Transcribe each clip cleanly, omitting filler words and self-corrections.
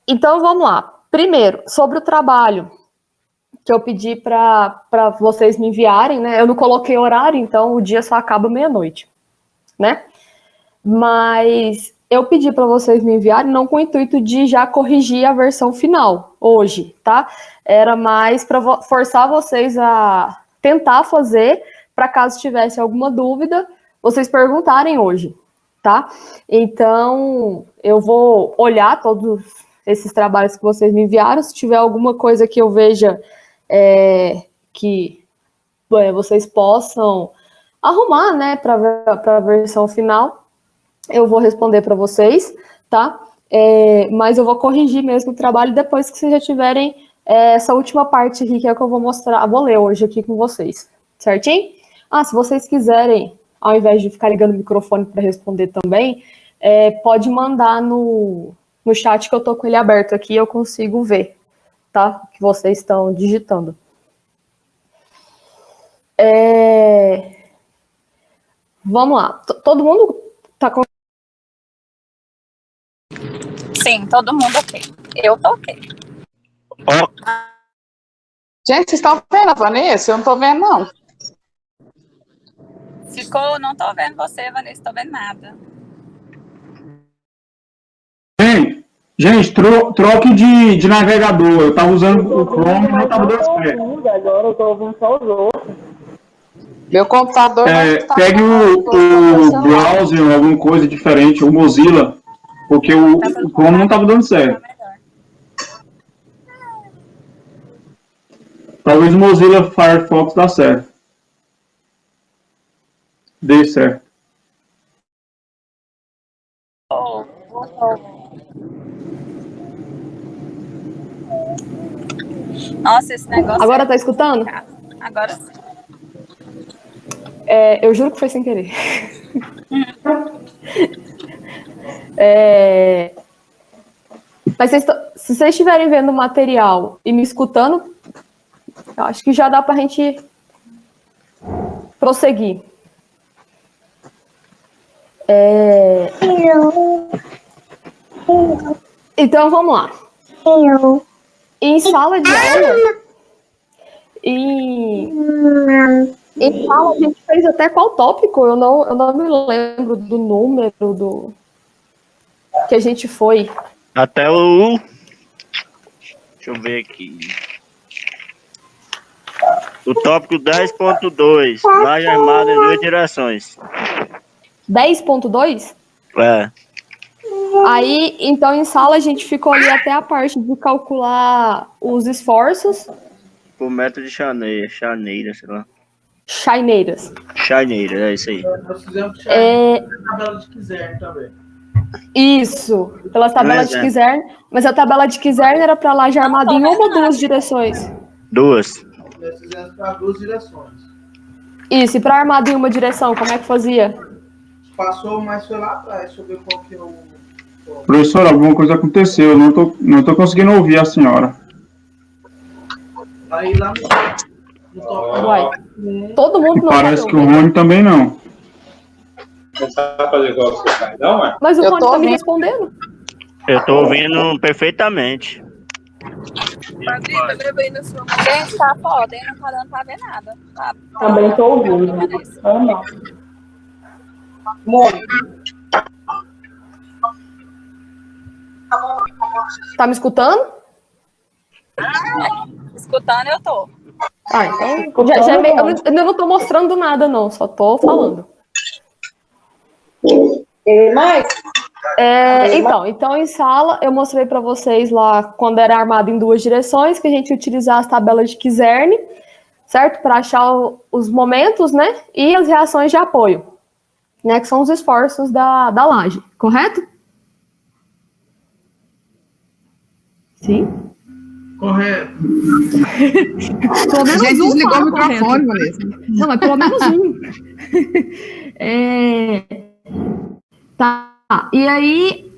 Então, vamos lá. Primeiro, sobre o trabalho que eu pedi para vocês me enviarem, né? Eu não coloquei horário, então o dia só acaba meia-noite, né? Mas eu pedi para vocês me enviarem não com o intuito de já corrigir a versão final hoje, tá? Era mais para forçar vocês a tentar fazer, para caso tivesse alguma dúvida, vocês perguntarem hoje, tá? Então, eu vou olhar todos esses trabalhos que vocês me enviaram. Se tiver alguma coisa que eu veja que vocês possam arrumar, né, para a versão final, eu vou responder para vocês, tá? Mas eu vou corrigir mesmo o trabalho depois que vocês já tiverem essa última parte aqui, que é o que eu vou mostrar, vou ler hoje aqui com vocês, certinho? Se vocês quiserem, ao invés de ficar ligando o microfone para responder também, pode mandar no chat, que eu tô com ele aberto aqui, eu consigo ver, tá? Que vocês estão digitando. Vamos lá. Todo mundo tá com... Sim, todo mundo ok. Eu tô ok. Gente, vocês estão vendo a Vanessa? Eu não tô vendo, não. Não tô vendo você, Vanessa, tô vendo nada. Gente, troque de navegador. Eu tava usando o Chrome e não tava dando certo. Agora eu tô ouvindo só os outros. Meu computador pegue o browser ou alguma coisa diferente, o Mozilla, porque o Chrome não tava dando certo. Talvez o Mozilla Firefox dê certo. Nossa, esse negócio... Agora tá escutando? Agora sim. Eu juro que foi sem querer. Mas se vocês estiverem vendo o material e me escutando, eu acho que já dá pra gente prosseguir. Então, vamos lá. Em sala de aula, em sala a gente fez até qual tópico? Eu não me lembro do número que a gente foi. Até o... Deixa eu ver aqui. O tópico 10.2. Laje armada em 2 direções. 10.2? Aí, então, em sala a gente ficou ali até a parte de calcular os esforços. Por método de chaneira, sei lá. Chaineiras, é isso aí. Nós fizemos tabela de Kizern também. Isso, pela tabela de Kizern. Mas a tabela de Kizern era para laje armada em uma ou 2 direções? 2. Nós fizemos para 2 direções. Isso, e para armada em uma direção, como é que fazia? Passou, mas foi lá atrás. Deixa eu ver qual que é o... Professor, alguma coisa aconteceu. Eu não tô conseguindo ouvir a senhora. Aí lá no tópico... Uai, todo mundo não parece que o Rony também não. Não sabe fazer igual você faz, não, é? Mas o Rony tá me respondendo. Eu tô ouvindo perfeitamente. Gente, tá foda, hein? Não tá dando pra ver nada. Também tô ouvindo. Não. Tá me escutando? Escutando, eu tô. Então, eu ainda não tô mostrando nada, não. Só tô falando. Então, em sala, eu mostrei para vocês lá, quando era armado em 2 direções, que a gente utilizava as tabelas de Kizern, certo? Para achar os momentos, né? E as reações de apoio, né? Que são os esforços da laje, correto? Sim? Correto. Pelo menos a gente desligou o microfone, Vanessa. Não, mas pelo menos um. Tá. E aí,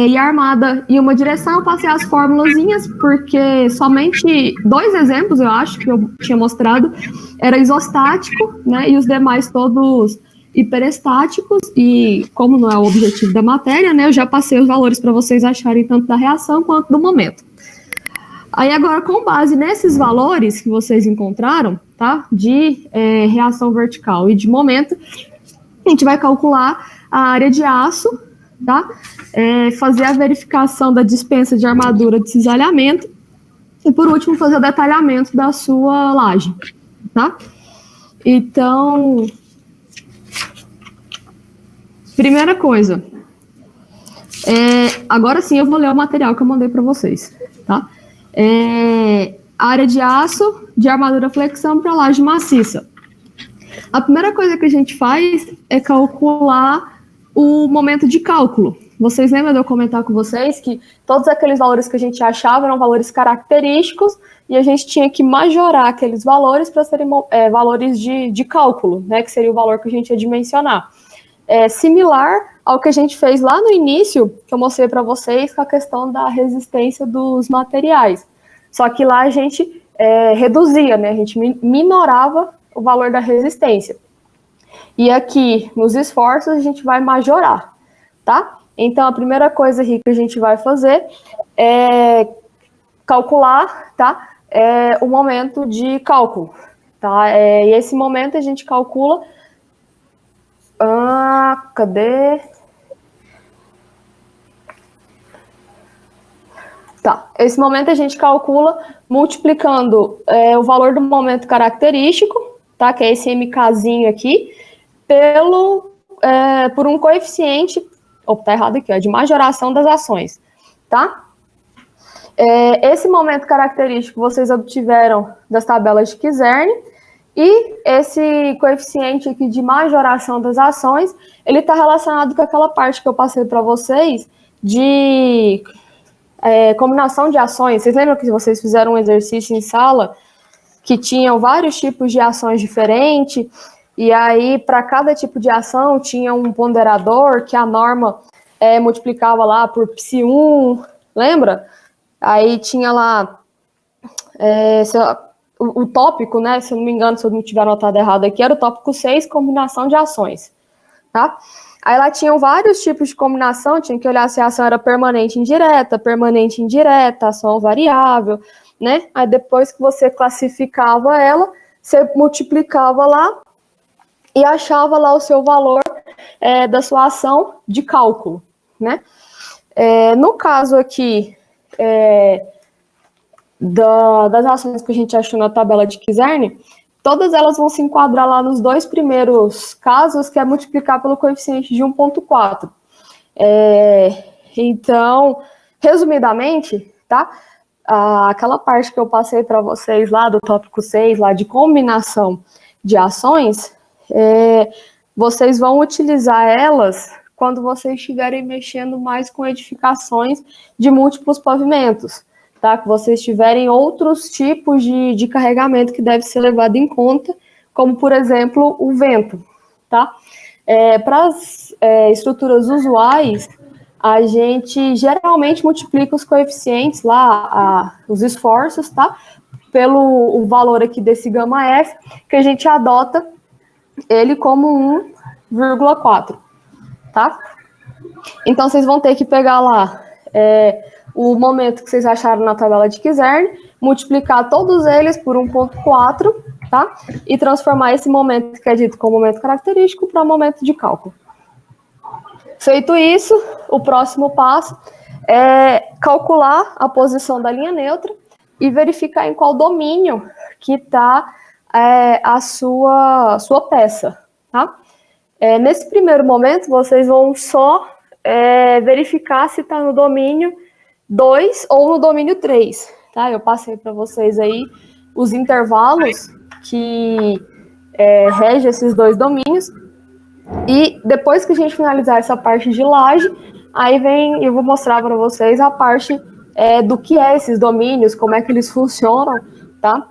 e armada em uma direção, eu passei as formulazinhas, porque somente 2 exemplos, eu acho, que eu tinha mostrado, era isostático, né? E os demais todos hiperestáticos, e como não é o objetivo da matéria, né, eu já passei os valores para vocês acharem tanto da reação quanto do momento. Aí agora, com base nesses valores que vocês encontraram, tá, de reação vertical e de momento, a gente vai calcular a área de aço, tá, fazer a verificação da dispensa de armadura de cisalhamento e, por último, fazer o detalhamento da sua laje, tá? Então, primeira coisa, agora sim eu vou ler o material que eu mandei para vocês, tá? Área de aço de armadura flexão para laje maciça. A primeira coisa que a gente faz é calcular o momento de cálculo. Vocês lembram de eu comentar com vocês que todos aqueles valores que a gente achava eram valores característicos e a gente tinha que majorar aqueles valores para serem valores de cálculo, né, que seria o valor que a gente ia dimensionar. Similar ao que a gente fez lá no início, que eu mostrei para vocês, com a questão da resistência dos materiais. Só que lá a gente reduzia, né, a gente minorava o valor da resistência. E aqui, nos esforços, a gente vai majorar, tá? Então, a primeira coisa aqui que a gente vai fazer é calcular, tá? O momento de cálculo, tá? E esse momento a gente calcula... cadê? Tá, esse momento a gente calcula multiplicando o valor do momento característico, tá? Que é esse MKzinho aqui, por um coeficiente, tá errado aqui, ó, de majoração das ações, tá? Esse momento característico vocês obtiveram das tabelas de Kizern, e esse coeficiente aqui de majoração das ações, ele está relacionado com aquela parte que eu passei para vocês de combinação de ações. Vocês lembram que vocês fizeram um exercício em sala que tinham vários tipos de ações diferentes, e aí para cada tipo de ação tinha um ponderador que a norma multiplicava lá por psi1, lembra? Aí tinha lá o tópico, né, se eu não me engano, se eu não tiver anotado errado aqui, era o tópico 6, combinação de ações, tá? Aí lá tinham vários tipos de combinação, tinha que olhar se a ação era permanente indireta, ação variável, né? Aí depois que você classificava ela, você multiplicava lá e achava lá o seu valor da sua ação de cálculo, né? No caso aqui das ações que a gente achou na tabela de Kizern, todas elas vão se enquadrar lá nos dois primeiros casos, que é multiplicar pelo coeficiente de 1,4. Então, resumidamente, tá? Aquela parte que eu passei para vocês lá do tópico 6, lá de combinação de ações, vocês vão utilizar elas quando vocês estiverem mexendo mais com edificações de múltiplos pavimentos, tá? Que vocês tiverem outros tipos de carregamento que deve ser levado em conta, como, por exemplo, o vento, tá? Para as estruturas usuais, a gente geralmente multiplica os coeficientes lá, os esforços, tá? Pelo o valor aqui desse gama F, que a gente adota ele como 1,4, tá? Então, vocês vão ter que pegar lá o momento que vocês acharam na tabela de Kizern, multiplicar todos eles por 1,4, tá? E transformar esse momento que é dito como momento característico para momento de cálculo. Feito isso, o próximo passo é calcular a posição da linha neutra e verificar em qual domínio que está a sua peça, tá? Nesse primeiro momento, vocês vão só verificar se está no domínio 2 ou no domínio 3, tá? Eu passei para vocês aí os intervalos que regem esses dois domínios. E depois que a gente finalizar essa parte de laje, aí eu vou mostrar para vocês a parte do que é esses domínios, como é que eles funcionam, tá?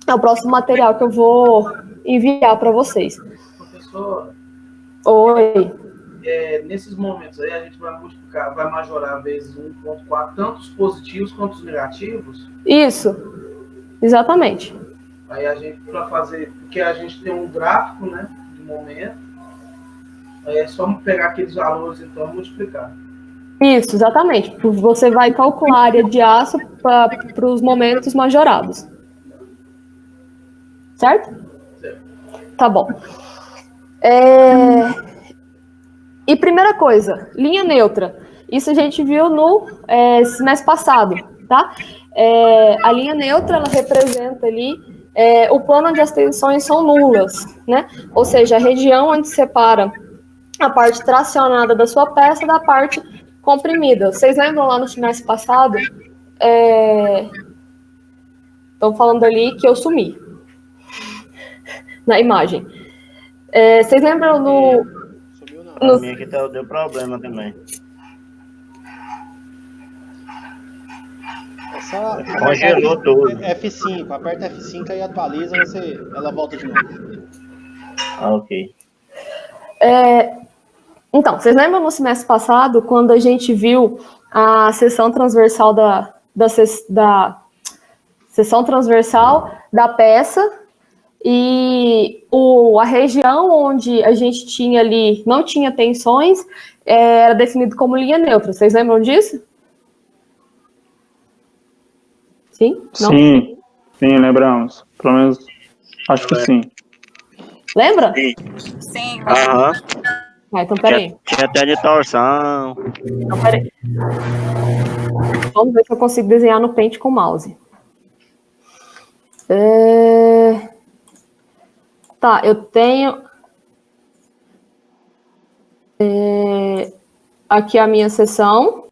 É o próximo material que eu vou enviar para vocês. Professor, Oi. Nesses momentos aí a gente vai multiplicar, vai majorar vezes 1,4, tanto os positivos quanto os negativos? Isso, exatamente. Aí a gente, para fazer, porque a gente tem um gráfico, né, de momento, Aí é só pegar aqueles valores, então, e multiplicar. Isso, exatamente. Você vai calcular a área de aço para os momentos majorados. Certo? Certo. Tá bom. E primeira coisa, linha neutra. Isso a gente viu no semestre passado, tá? A linha neutra, ela representa ali o plano onde as tensões são nulas, né? Ou seja, a região onde separa a parte tracionada da sua peça da parte comprimida. Vocês lembram lá no semestre passado? Estão falando ali que eu sumi na imagem. Vocês lembram Sumiu não. A minha aqui deu problema também. É só Congelou tudo. F5, aperta F5 e atualiza, ela volta de novo. Ah, ok. Então, vocês lembram no semestre passado, quando a gente viu a seção transversal da seção transversal da peça e a região onde a gente tinha ali, não tinha tensões, era definido como linha neutra. Vocês lembram disso? Sim? Não? Sim, lembramos. Pelo menos, acho que sim. Lembra? Sim. Aham. Então, peraí. Tinha até de torção. Então, peraí. Vamos ver se eu consigo desenhar no Paint com o mouse. Tá, eu tenho aqui a minha seção.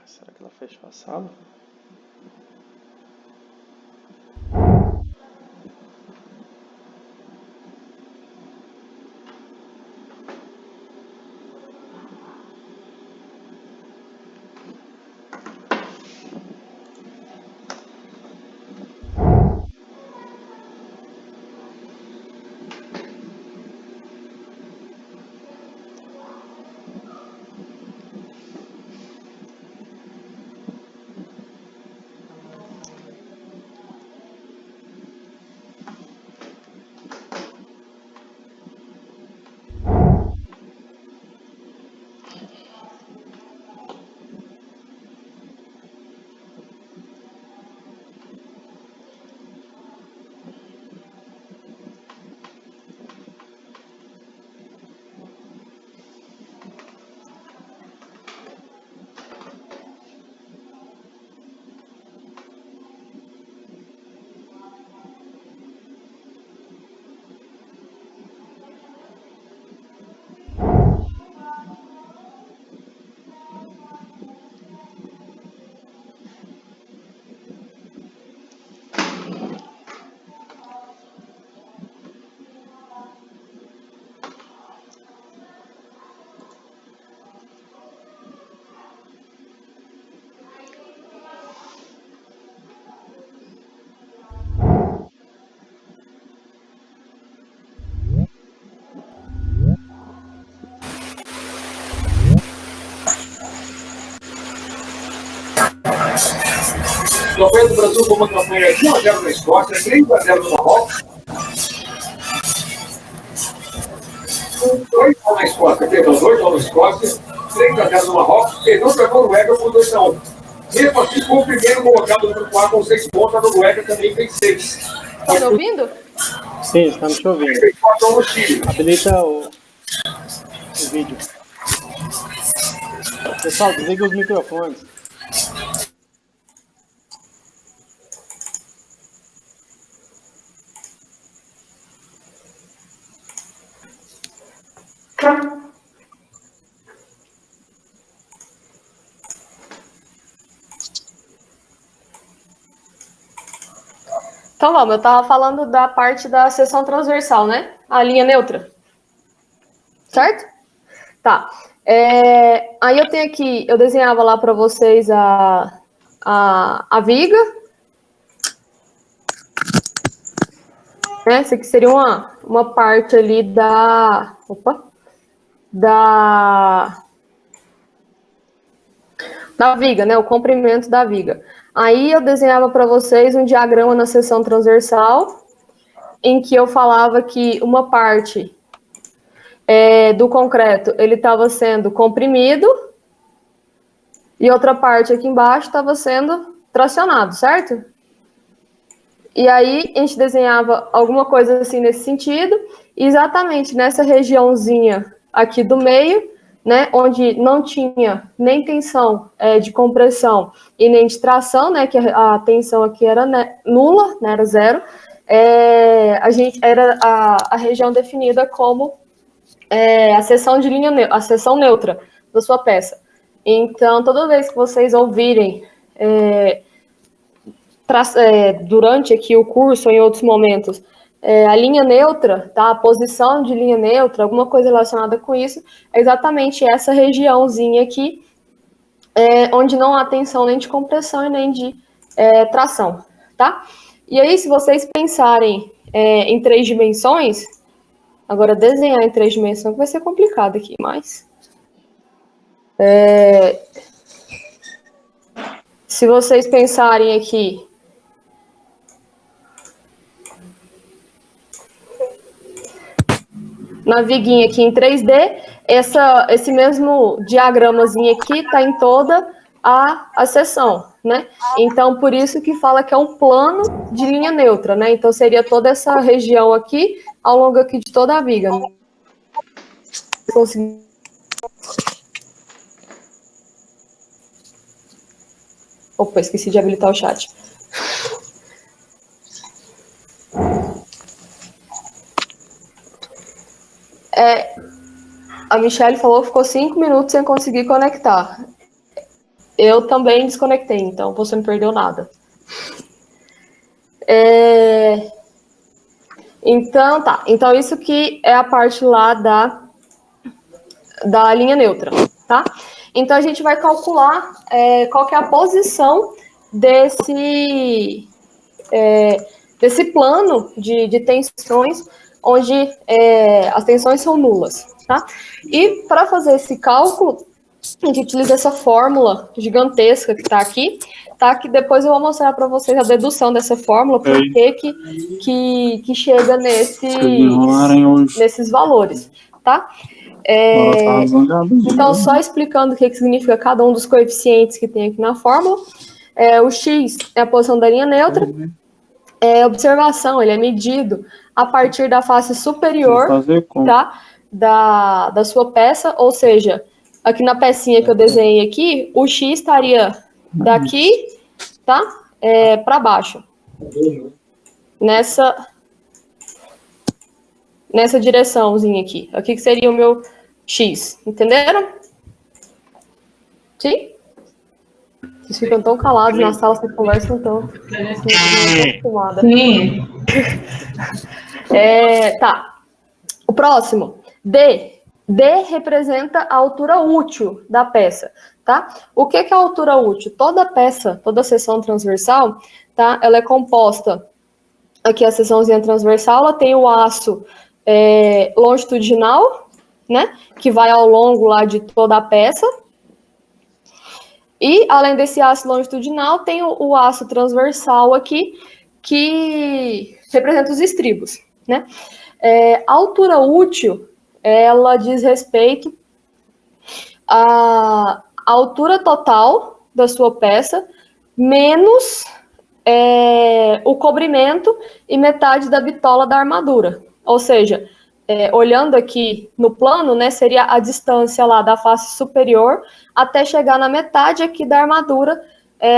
Será que ela fechou a sala? Campanha do Brasil como campanha de 1-0 na Escócia, 3-0 no Marrocos. 2-1 na Escócia, perdão, 2-1 na Escócia, 3-0 no Marrocos, perdão para a Noruega por 2-1. Mesmo assim, foi o primeiro colocado no grupo A com 6 pontos, a Noruega também tem 6. Tá me ouvindo? Sim, estamos te ouvindo. Habilita o vídeo. Pessoal, desliga os microfones. Então vamos, eu estava falando da parte da seção transversal, né? A linha neutra. Certo? Tá. Aí eu tenho aqui, eu desenhava lá para vocês a viga. Essa aqui seria uma parte ali da viga, né? O comprimento da viga. Aí eu desenhava para vocês um diagrama na seção transversal, em que eu falava que uma parte do concreto ele estava sendo comprimido e outra parte aqui embaixo estava sendo tracionado, certo? E aí a gente desenhava alguma coisa assim nesse sentido, e exatamente nessa regiãozinha aqui do meio, né, onde não tinha nem tensão de compressão e nem de tração, né, que a tensão aqui era nula, né, era zero, era a região definida como a seção de linha, a seção neutra da sua peça. Então, toda vez que vocês ouvirem durante aqui o curso ou em outros momentos, a linha neutra, tá? A posição de linha neutra, alguma coisa relacionada com isso, é exatamente essa regiãozinha aqui, onde não há tensão nem de compressão e nem de tração, tá? E aí, se vocês pensarem em 3 dimensões, agora desenhar em 3 dimensões vai ser complicado aqui, mas... se vocês pensarem aqui... na viguinha aqui em 3D, esse mesmo diagramazinho aqui está em toda a seção, né? Então, por isso que fala que é um plano de linha neutra, né? Então, seria toda essa região aqui, ao longo aqui de toda a viga. Opa, esqueci de habilitar o chat. A Michelle falou que ficou 5 minutos sem conseguir conectar. Eu também desconectei, então você não perdeu nada. Então, tá. Então, isso que é a parte lá da linha neutra, tá? Então, a gente vai calcular qual que é a posição desse plano de tensões, onde as tensões são nulas, tá? E para fazer esse cálculo, a gente utiliza essa fórmula gigantesca que está aqui, tá? Que depois eu vou mostrar para vocês a dedução dessa fórmula, por que chega nesses valores, tá? Então, só explicando o que significa cada um dos coeficientes que tem aqui na fórmula. O x é a posição da linha neutra. Observação, ele é medido a partir da face superior, tá? Da sua peça, ou seja, aqui na pecinha que eu desenhei aqui, o x estaria daqui, tá? Para baixo. Nessa direçãozinha aqui. Aqui que seria o meu x, entenderam? Sim? Vocês ficam tão calados na sala, vocês conversam tanto. Sim. Tá. O próximo. D. D representa a altura útil da peça, tá? O que é a altura útil? Toda peça, toda seção transversal, tá? Ela é composta, aqui a seçãozinha transversal, ela tem o aço longitudinal, né? Que vai ao longo lá de toda a peça. E, além desse aço longitudinal, tem o aço transversal aqui, que representa os estribos, né? A altura útil, ela diz respeito à altura total da sua peça, menos o cobrimento e metade da bitola da armadura. Ou seja, olhando aqui no plano, né, seria a distância lá da face superior até chegar na metade aqui da armadura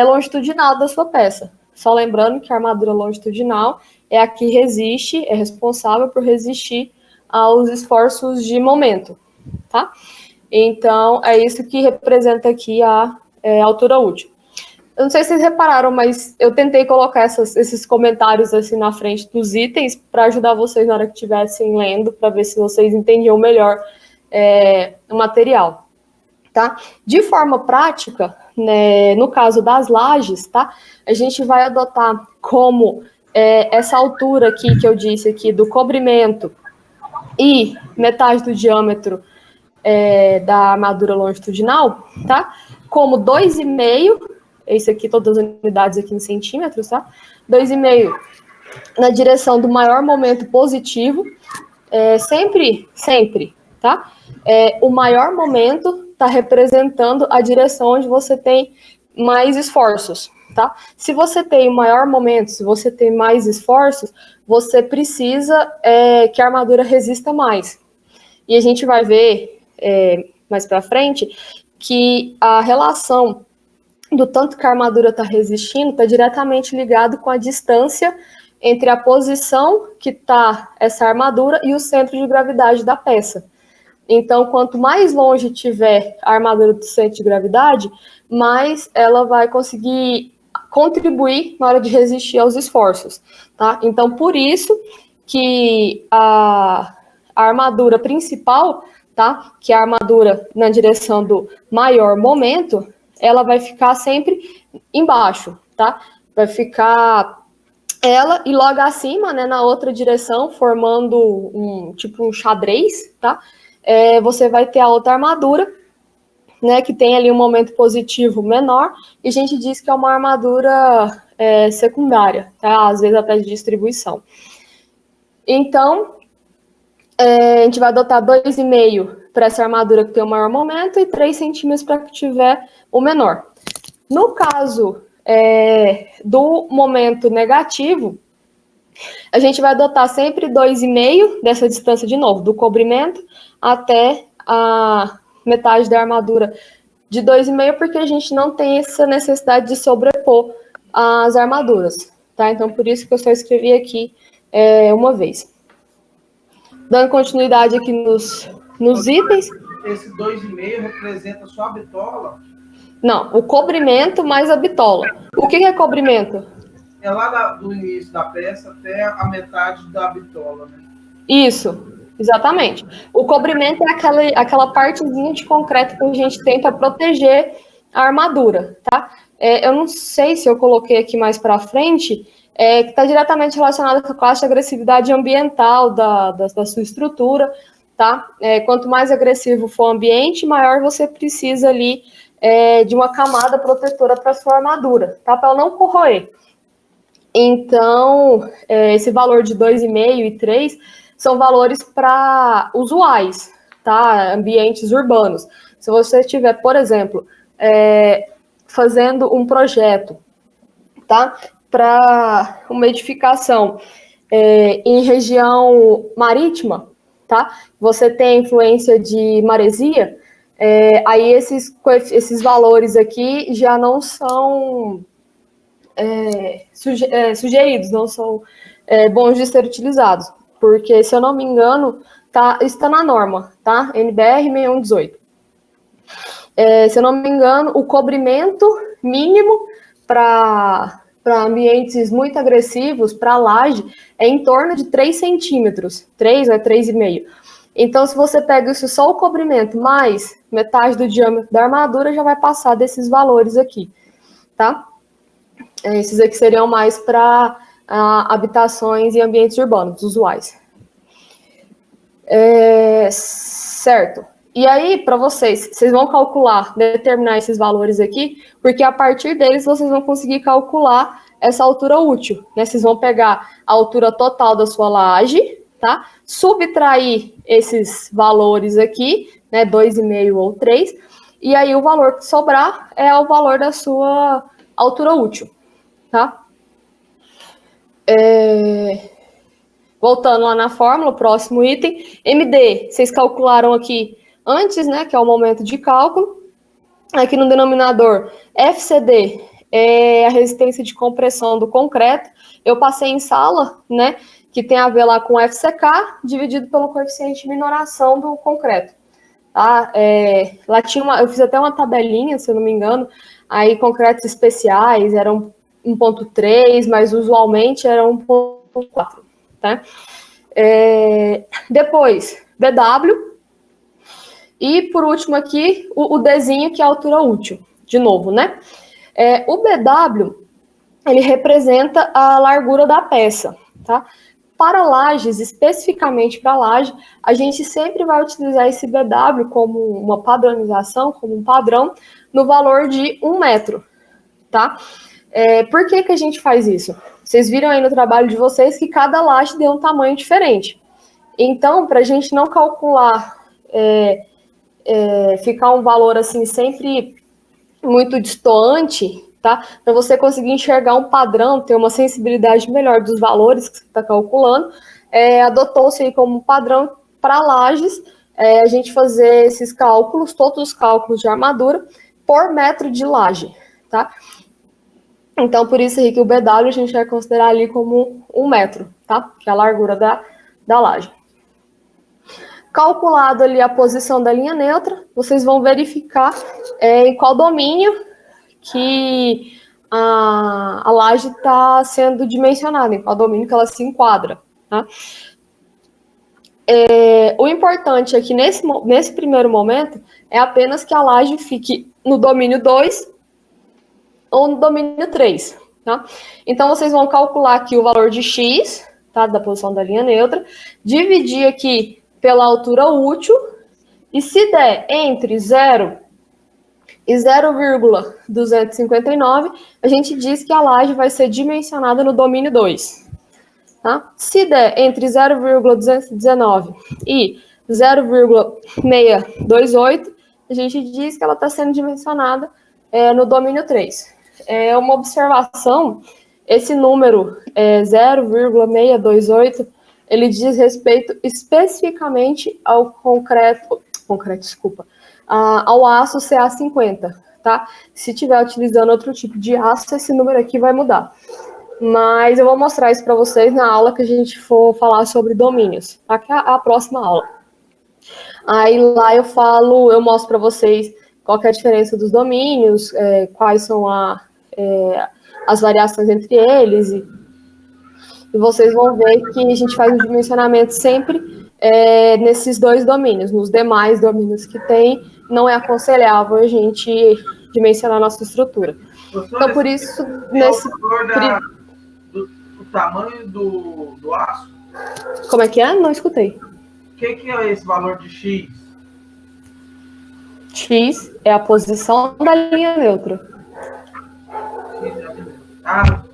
longitudinal da sua peça. Só lembrando que a armadura longitudinal é a que resiste, é responsável por resistir aos esforços de momento, tá? Então, é isso que representa aqui a altura útil. Eu não sei se vocês repararam, mas eu tentei colocar esses comentários assim na frente dos itens para ajudar vocês na hora que estivessem lendo, para ver se vocês entendiam melhor o material, tá? De forma prática, né, no caso das lajes, tá? A gente vai adotar como essa altura aqui que eu disse aqui do cobrimento e metade do diâmetro da armadura longitudinal, tá? Como 2,5, esse aqui, todas as unidades aqui em centímetros, tá? 2,5 na direção do maior momento positivo, sempre, tá? O maior momento está representando a direção onde você tem mais esforços, tá? Se você tem o maior momento, se você tem mais esforços, você precisa que a armadura resista mais. E a gente vai ver mais para frente que a relação do tanto que a armadura está resistindo está diretamente ligado com a distância entre a posição que está essa armadura e o centro de gravidade da peça. Então, quanto mais longe tiver a armadura do centro de gravidade, mais ela vai conseguir contribuir na hora de resistir aos esforços, tá? Então, por isso que a armadura principal, tá? Que é a armadura na direção do maior momento, ela vai ficar sempre embaixo, tá? Vai ficar ela e logo acima, né, na outra direção, formando um xadrez, tá? Você vai ter a outra armadura, né, que tem ali um momento positivo menor, e a gente diz que é uma armadura secundária, tá? Às vezes até de distribuição. Então, a gente vai adotar 2,5 para essa armadura que tem o maior momento e 3 centímetros para que tiver o menor. No caso do momento negativo, a gente vai adotar sempre 2,5 dessa distância de novo, do cobrimento até a metade da armadura de 2,5, porque a gente não tem essa necessidade de sobrepor as armaduras, tá? Então, por isso que eu só escrevi aqui uma vez. Dando continuidade aqui nos itens. Esse 2,5 representa só a bitola? Não, o cobrimento mais a bitola. O que é cobrimento? É lá do início da peça até a metade da bitola, né? Isso, exatamente. O cobrimento é aquela partezinha de concreto que a gente tem para proteger a armadura, tá? Eu não sei se eu coloquei aqui mais para frente, que está diretamente relacionado com a classe de agressividade ambiental da sua estrutura, tá? Quanto mais agressivo for o ambiente, maior você precisa ali de uma camada protetora para sua armadura, tá? Para ela não corroer. Então, esse valor de 2,5 e 3 são valores para usuais, tá? Ambientes urbanos. Se você estiver, por exemplo, fazendo um projeto, tá? Para uma edificação em região marítima, tá? Você tem influência de maresia, aí esses valores aqui já não são sugeridos, não são bons de ser utilizados, porque, se eu não me engano, está na norma, tá? NBR 6118. Se eu não me engano, o cobrimento mínimo para ambientes muito agressivos, para laje, é em torno de 3 centímetros, 3 ou 3,5. Então, se você pega isso só o cobrimento mais metade do diâmetro da armadura, já vai passar desses valores aqui, tá? Esses aqui seriam mais para habitações e ambientes urbanos, usuais. Certo. E aí, para vocês vão calcular, determinar esses valores aqui, porque a partir deles vocês vão conseguir calcular essa altura útil, né? Vocês vão pegar a altura total da sua laje, tá? Subtrair esses valores aqui, né? 2,5 ou 3, e aí o valor que sobrar é o valor da sua altura útil, tá? Voltando lá na fórmula, próximo item, MD, vocês calcularam aqui antes, né, que é o momento de cálculo. Aqui no denominador, FCD é a resistência de compressão do concreto. Eu passei em sala, né, que tem a ver lá com FCK, dividido pelo coeficiente de minoração do concreto. Tá? Lá tinha eu fiz até uma tabelinha, se eu não me engano, aí concretos especiais eram 1,3, mas usualmente eram 1,4, tá? Depois, BW, E, por último aqui, o Dzinho, que é a altura útil, de novo, né? O BW, ele representa a largura da peça, tá? Para lajes, especificamente para laje, a gente sempre vai utilizar esse BW como uma padronização, como um padrão, no valor de 1 metro, tá? Por que a gente faz isso? Vocês viram aí no trabalho de vocês que cada laje deu um tamanho diferente. Então, para a gente não calcular, ficar um valor assim sempre muito distoante, tá? Para você conseguir enxergar um padrão, ter uma sensibilidade melhor dos valores que você está calculando, adotou-se aí como padrão para lajes, a gente fazer esses cálculos, todos os cálculos de armadura, por metro de laje, tá? Então, por isso aí que o BW a gente vai considerar ali como 1 metro, tá? Que é a largura da laje. Calculado ali a posição da linha neutra, vocês vão verificar em qual domínio que a laje está sendo dimensionada, em qual domínio que ela se enquadra, tá? O importante aqui nesse primeiro momento é apenas que a laje fique no domínio 2 ou no domínio 3, tá? Então, vocês vão calcular aqui o valor de x, tá? Da posição da linha neutra, dividir aqui pela altura útil, e se der entre 0 e 0,259, a gente diz que a laje vai ser dimensionada no domínio 2. Tá? Se der entre 0,219 e 0,628, a gente diz que ela está sendo dimensionada no domínio 3. É uma observação, esse número 0,628, ele diz respeito especificamente ao ao aço CA50, tá? Se estiver utilizando outro tipo de aço, esse número aqui vai mudar. Mas eu vou mostrar isso para vocês na aula que a gente for falar sobre domínios, tá? Que é a próxima aula. Aí lá eu mostro para vocês qual que é a diferença dos domínios, quais são as variações entre eles, e vocês vão ver que a gente faz um dimensionamento sempre nesses 2 domínios. Nos demais domínios que tem, não é aconselhável a gente dimensionar a nossa estrutura. Professor, Então, por isso, do tamanho do aço? Como é que é? Não escutei. O que é esse valor de x? X é a posição da linha neutra.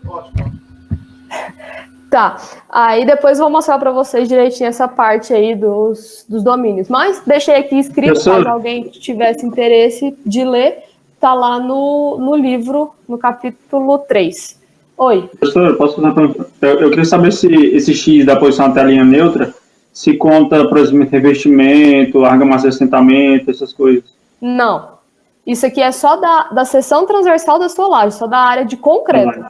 Ótimo. Tá, aí depois eu vou mostrar para vocês direitinho essa parte aí dos domínios. Mas deixei aqui escrito, caso alguém tivesse interesse de ler, tá lá no livro, no capítulo 3. Oi. Professor, posso fazer uma pergunta? Eu queria saber se esse X da posição até a linha neutra se conta, por exemplo, revestimento, argamassa de assentamento, essas coisas. Não. Isso aqui é só da seção transversal da sua laje, só da área de concreto.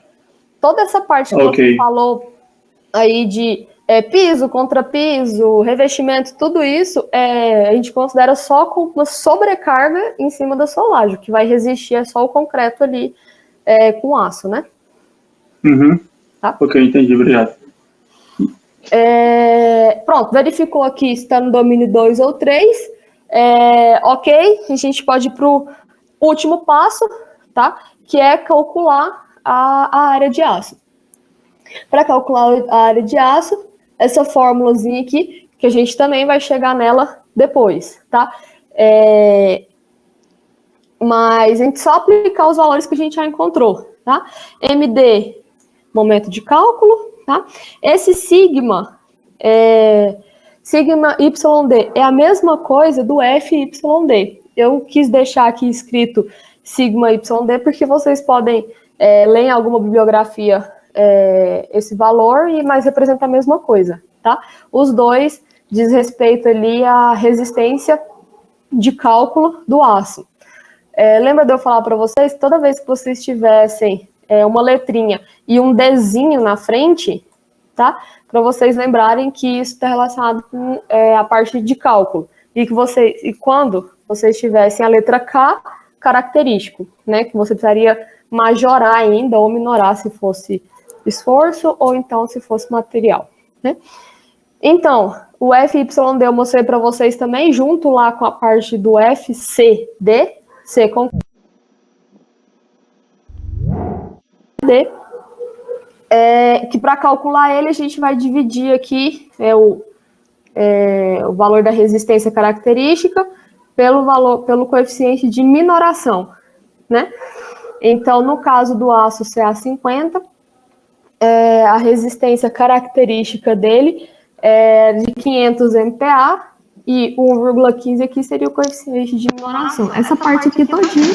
Toda essa parte que você falou aí de piso, contrapiso, revestimento, tudo isso a gente considera só como uma sobrecarga em cima da sua laje. O que vai resistir é só o concreto ali com aço, né? Uhum. Tá? Ok, entendi, obrigado. Pronto, verificou aqui se está no domínio 2 ou 3. Ok, a gente pode ir para o último passo, tá? Que é calcular a área de aço. Para calcular a área de aço, essa fórmulazinha aqui, que a gente também vai chegar nela depois, tá? Mas a gente só aplicar os valores que a gente já encontrou, tá? MD, momento de cálculo, tá? Esse sigma, sigma YD, é a mesma coisa do FYD. Eu quis deixar aqui escrito sigma YD, porque vocês podem ler em alguma bibliografia esse valor, mas representa a mesma coisa, tá? Os dois diz respeito ali à resistência de cálculo do aço. Lembra de eu falar para vocês, toda vez que vocês tivessem uma letrinha e um Dzinho na frente, tá? Para vocês lembrarem que isso está relacionado com a parte de cálculo. E quando vocês tivessem a letra K, característico, né? Que você precisaria majorar ainda ou minorar se fosse esforço ou então se fosse material, né? Então, o FYD eu mostrei para vocês também, junto lá com a parte do FCD, C com D, que para calcular ele a gente vai dividir aqui o valor da resistência característica pelo coeficiente de minoração, né? Então, no caso do aço CA50, a resistência característica dele é de 500 MPa e 1,15 aqui seria o coeficiente de minoração. Essa parte aqui todinha,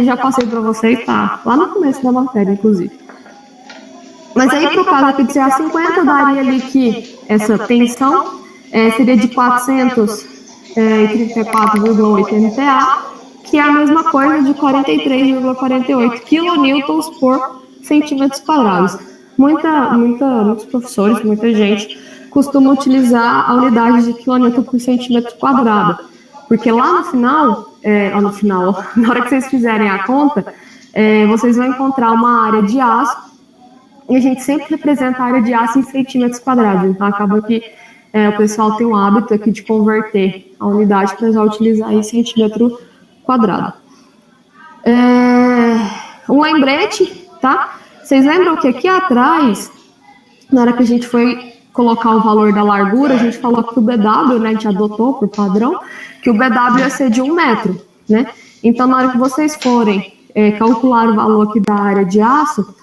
já passei para vocês, tá lá no começo da matéria, inclusive. Mas aí, pro caso aqui de CA50, daria ali que essa tensão seria de 434,8 MPa, que é a mesma coisa de 43,48 kN por centímetros quadrados. Muitos professores, muita gente costuma utilizar a unidade de quilonewton por centímetro quadrado, porque lá no final, na hora que vocês fizerem a conta, vocês vão encontrar uma área de aço, e a gente sempre representa a área de aço em centímetros quadrados, então acaba que o pessoal tem o hábito aqui de converter a unidade para já utilizar em centímetro quadrado. Um lembrete, tá? Vocês lembram que aqui atrás, na hora que a gente foi colocar o valor da largura, a gente falou que o BW, né, a gente adotou por padrão, que o BW ia ser de 1 metro, né? Então, na hora que vocês forem calcular o valor aqui da área de aço,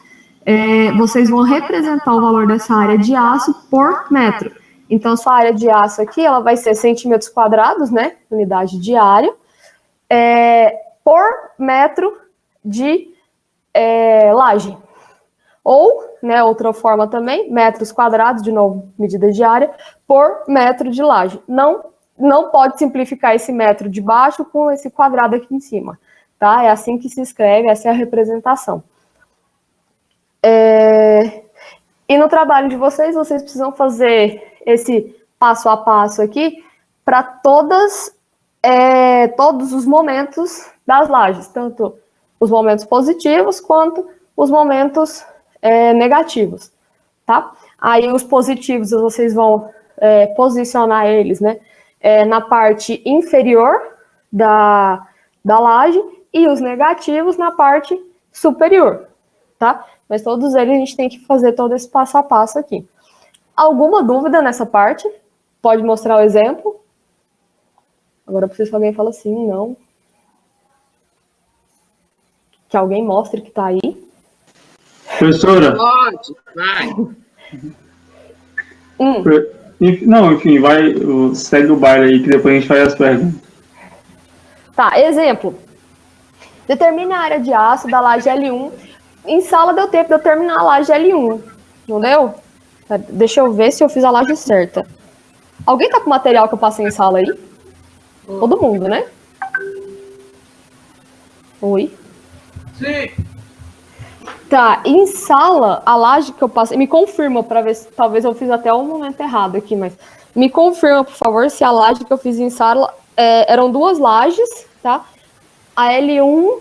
vocês vão representar o valor dessa área de aço por metro. Então, sua área de aço aqui, ela vai ser centímetros quadrados, né, unidade de área, por metro de laje. Ou, né, outra forma também, metros quadrados, de novo, medida de área, por metro de laje. Não pode simplificar esse metro de baixo com esse quadrado aqui em cima, tá? É assim que se escreve, essa é a representação. E no trabalho de vocês precisam fazer esse passo a passo aqui para todos os momentos das lajes, tanto os momentos positivos quanto os momentos negativos, tá? Aí os positivos vocês vão posicionar eles, né, na parte inferior da laje e os negativos na parte superior, tá? Mas todos eles a gente tem que fazer todo esse passo a passo aqui. Alguma dúvida nessa parte? Pode mostrar o exemplo? Agora eu preciso que alguém fale assim, não. Que alguém mostre que tá aí. Professora? Pode, vai. Não, enfim, segue o baile aí, que depois a gente faz as perguntas. Tá, exemplo. Determine a área de aço da laje L1. Em sala deu tempo de eu terminar a laje L1. Não deu? Deixa eu ver se eu fiz a laje certa. Alguém tá com o material que eu passei em sala aí? Todo mundo, né? Oi? Sim. Tá, em sala, a laje que eu passei... Me confirma para ver se... Talvez eu fiz até um momento errado aqui, mas... Me confirma, por favor, se a laje que eu fiz em sala... eram 2 lajes, tá? A L1...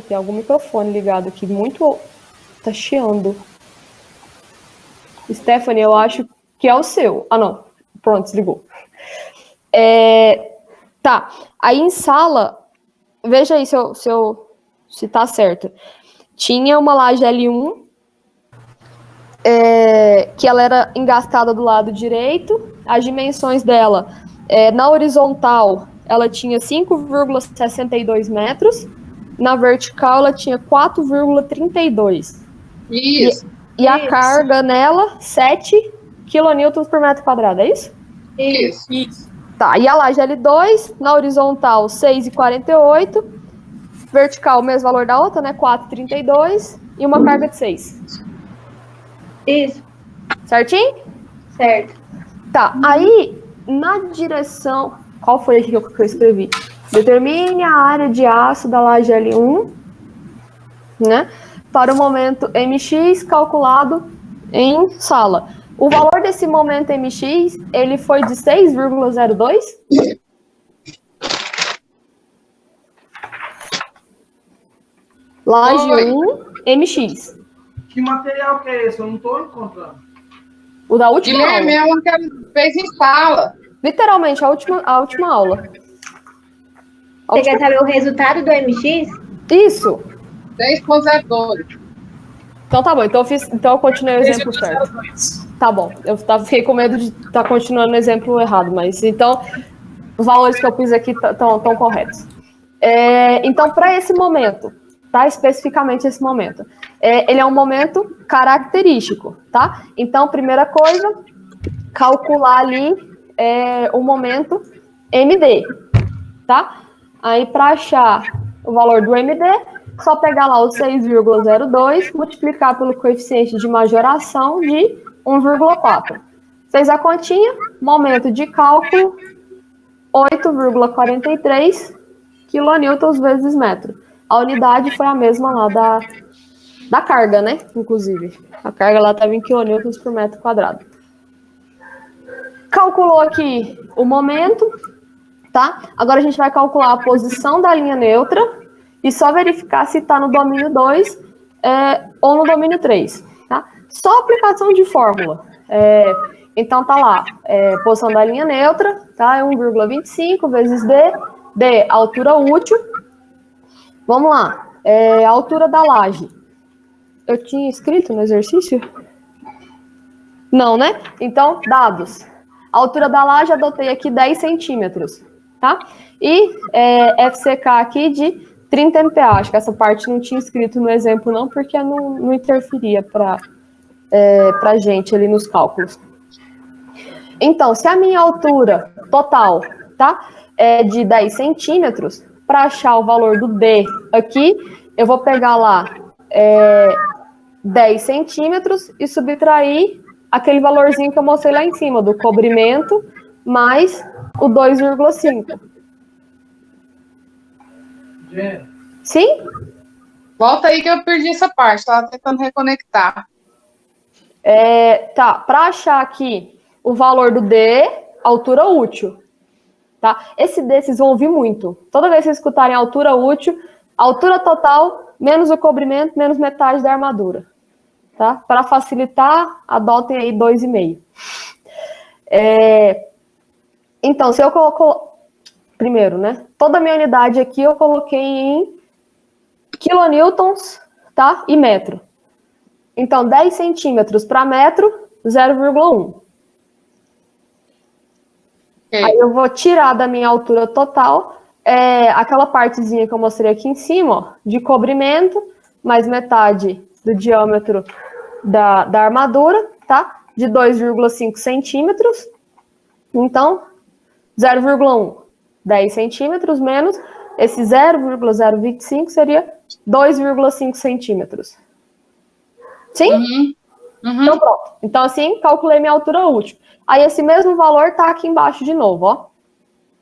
Tem algum microfone ligado aqui, muito... Tá chiando. Stephanie, eu acho que é o seu. Ah, não. Pronto, desligou. Tá. Aí em sala, veja aí se tá certo. Tinha uma laje L1, que ela era engastada do lado direito. As dimensões dela, na horizontal, ela tinha 5,62 metros. Na vertical, ela tinha 4,32. Isso. E a carga nela, 7 kN por metro quadrado, é isso? Isso. Tá, e a laje L2, na horizontal, 6,48. Vertical, o mesmo valor da outra, né? 4,32. E uma carga de 6. Isso. Certinho? Certo. Tá, aí, na direção... Qual foi aqui que eu escrevi? Determine a área de aço da laje L1, né? Para o momento MX calculado em sala. O valor desse momento MX, ele foi de 6,02? Laje 1, MX. Que material que é esse? Eu não estou encontrando. O da última aula. Guilherme é uma que fez em sala. Literalmente, a última aula. Você quer saber o resultado do MX? Isso. 10.02. Então tá bom. Então eu continuei o exemplo certo. Tá bom. Eu fiquei com medo de estar continuando o exemplo errado, mas então os valores que eu pus aqui estão corretos. Então, para esse momento, tá? Especificamente esse momento. Ele é um momento característico, tá? Então, primeira coisa, calcular ali o momento MD, tá? Aí, para achar o valor do MD, só pegar lá o 6,02, multiplicar pelo coeficiente de majoração de 1,4. Fez a continha, momento de cálculo, 8,43 kN vezes metro. A unidade foi a mesma lá da carga, né? Inclusive. A carga lá estava em kN por metro quadrado. Calculou aqui o momento, tá? Agora a gente vai calcular a posição da linha neutra e só verificar se está no domínio 2 ou no domínio 3, tá? Só aplicação de fórmula. Então tá lá, posição da linha neutra, tá? É 1,25 vezes D, altura útil. Vamos lá, a altura da laje. Eu tinha escrito no exercício? Não, né? Então, dados. A altura da laje, adotei aqui 10 centímetros, tá? E FCK aqui de 30 MPa. Acho que essa parte não tinha escrito no exemplo, não, porque não interferia para gente ali nos cálculos. Então, se a minha altura total, tá, é de 10 centímetros, para achar o valor do D aqui, eu vou pegar lá 10 centímetros e subtrair aquele valorzinho que eu mostrei lá em cima, do cobrimento, mais o 2,5. Sim? Volta aí que eu perdi essa parte, estava tentando reconectar. Tá, para achar aqui o valor do D, altura útil. Tá? Esse D vocês vão ouvir muito. Toda vez que vocês escutarem altura útil, altura total, menos o cobrimento, menos metade da armadura. Tá? Para facilitar, adotem aí 2,5. Então, se eu coloco... Primeiro, né? Toda a minha unidade aqui eu coloquei em kilonewtons, tá? E metro. Então, 10 centímetros para metro, 0,1. Aí eu vou tirar da minha altura total aquela partezinha que eu mostrei aqui em cima, ó, de cobrimento, mais metade do diâmetro da armadura, tá? De 2,5 centímetros. Então, 0,1. 10 centímetros menos esse 0,025 seria 2,5 centímetros. Sim? Uhum. Então, pronto. Então, assim, calculei minha altura útil. Aí, esse mesmo valor está aqui embaixo de novo, ó.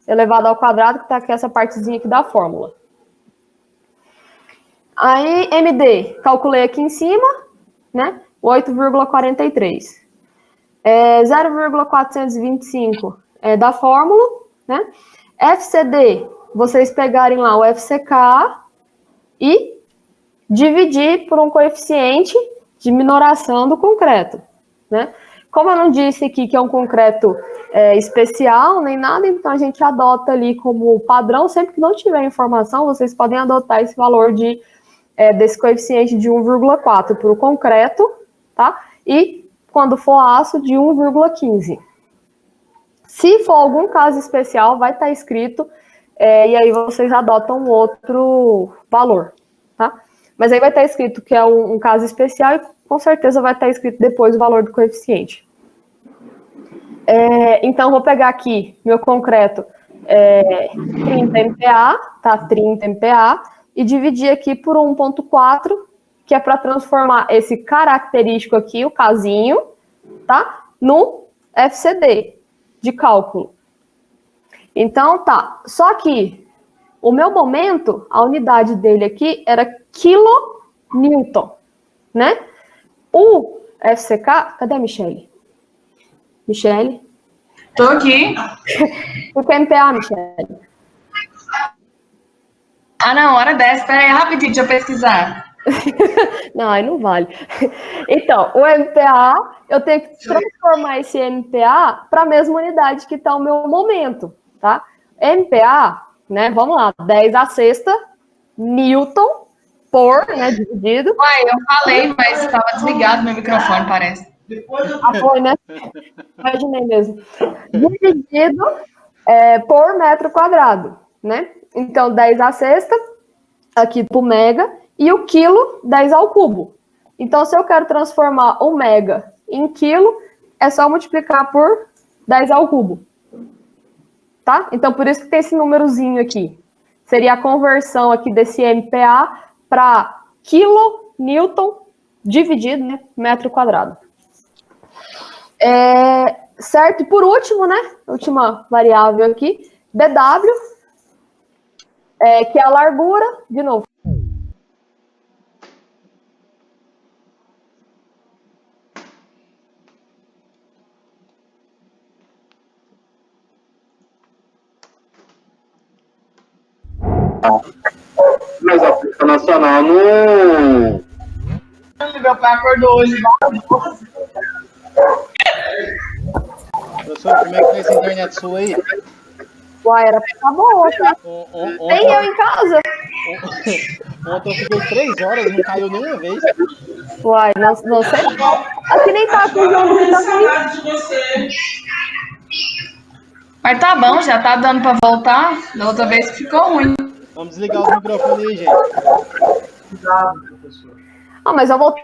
Elevado ao quadrado, que está aqui essa partezinha aqui da fórmula. Aí, MD, calculei aqui em cima, né? 8,43. 0,425 da fórmula, né? FCD, vocês pegarem lá o FCK e dividir por um coeficiente de minoração do concreto, né? Como eu não disse aqui que é um concreto especial, nem nada, então a gente adota ali como padrão. Sempre que não tiver informação, vocês podem adotar esse valor desse coeficiente de 1,4 para o concreto, tá? E, quando for aço, de 1,15. Se for algum caso especial, vai estar escrito, e aí vocês adotam um outro valor, tá? Mas aí vai estar escrito que é um caso especial e com certeza vai estar escrito depois o valor do coeficiente. Então, vou pegar aqui meu concreto 30 MPa, tá? 30 MPa, e dividir aqui por 1,4, que é para transformar esse característico aqui, o casinho, tá? No FCD de cálculo. Então, tá. Só que o meu momento, a unidade dele aqui era kilonewton, né? O FCK... Cadê a Michele? Michele? Tô aqui. O que é MPa, Michele? Ah, não, hora dessa. Espera aí, rapidinho, deixa eu pesquisar. Não, aí não vale. Então, o MPa, eu tenho que transformar esse MPa para a mesma unidade que está o meu momento, tá? MPa, né, vamos lá, 10 a sexta, Newton por, né, dividido. Uai, eu falei, mas estava desligado meu microfone, parece. Foi, né? Imaginei mesmo. Dividido por metro quadrado, né? Então, 10 a sexta, aqui pro mega, e o quilo, 10 ao cubo. Então, se eu quero transformar o mega em quilo, é só multiplicar por 10 ao cubo. Tá? Então, por isso que tem esse númerozinho aqui. Seria a conversão aqui desse MPa para quilo, newton, dividido, né, metro quadrado. Certo? E por último, né, última variável aqui, BW, que é a largura, de novo. Mas a Polícia Nacional não. Meu pai acordou hoje. Professor, como é que tá essa internet sua aí? Uai, era pra ficar boa, tá? Tem eu em casa. Ontem eu fiquei 3 horas, não caiu nenhuma vez. Uai, não sei. Aqui nem tá aqui o jogo que tá aqui. Mas tá bom, já tá dando pra voltar. Da outra vez ficou ruim. Vamos desligar os microfones aí, gente. Cuidado, professor. Ah, mas eu vou...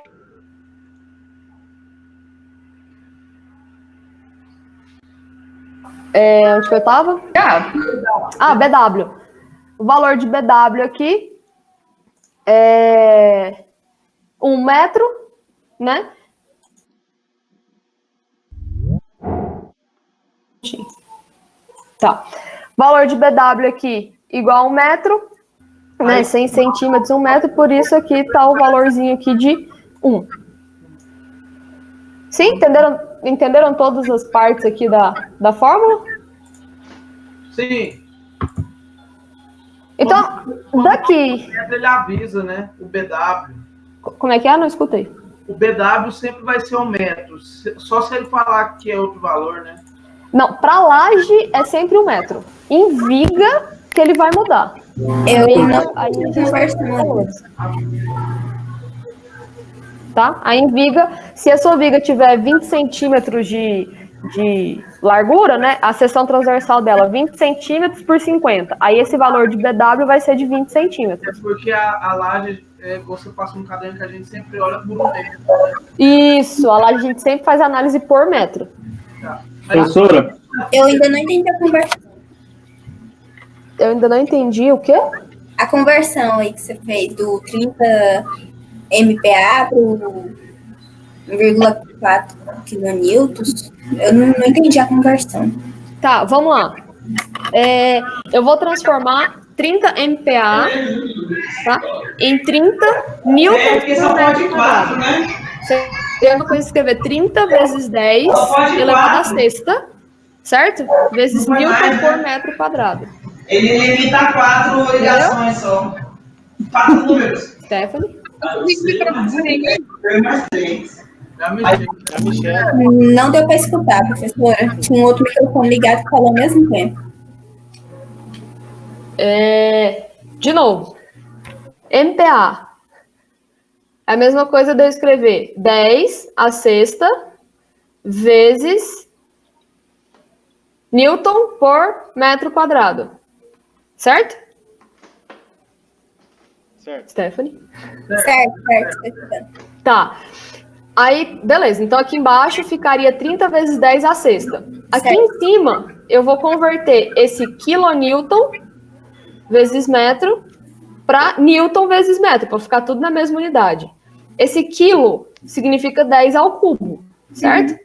onde que eu tava? BW. O valor de BW aqui é 1 metro, né? Tá. Valor de BW aqui igual a 1 metro, né? 100 centímetros, 1 metro, por isso aqui tá o valorzinho aqui de 1. Sim? Entenderam todas as partes aqui da fórmula? Sim. Então, daqui... Ele avisa, né? O BW. Como é que é? Não escutei. O BW sempre vai ser 1 metro. Só se ele falar que é outro valor, né? Não, para laje é sempre 1 metro. Em viga que ele vai mudar. Tá? Aí em viga, se a sua viga tiver 20 centímetros de largura, né? A seção transversal dela 20 centímetros por 50. Aí esse valor de BW vai ser de 20 centímetros. É porque a laje, você passa um caderno que a gente sempre olha por 1 metro. Isso, a laje a gente sempre faz análise por metro. Tá. Professora? Eu ainda não entendi a conversão. Eu ainda não entendi o quê? A conversão aí que você fez do 30 MPa para 1,4 kilonewtons. Eu não entendi a conversão. Tá, vamos lá. Eu vou transformar 30 MPa, tá, em 30 newtons por metro quadrado. Eu vou escrever 30 vezes 10 elevado à sexta, certo? Vezes newton por metro quadrado. Ele limita 4 ligações só. 4 números. Stephanie? Não deu para escutar, professora. Tinha um outro microfone ligado que falou ao mesmo tempo. De novo. MPa. É a mesma coisa de eu escrever 10 a sexta vezes newton por metro quadrado. Certo? Certo. Stephanie? Certo. Tá. Aí, beleza. Então, aqui embaixo ficaria 30 vezes 10 a sexta. Aqui em cima, eu vou converter esse quilonewton vezes metro para newton vezes metro, para ficar tudo na mesma unidade. Esse quilo significa 10 ao cubo, certo?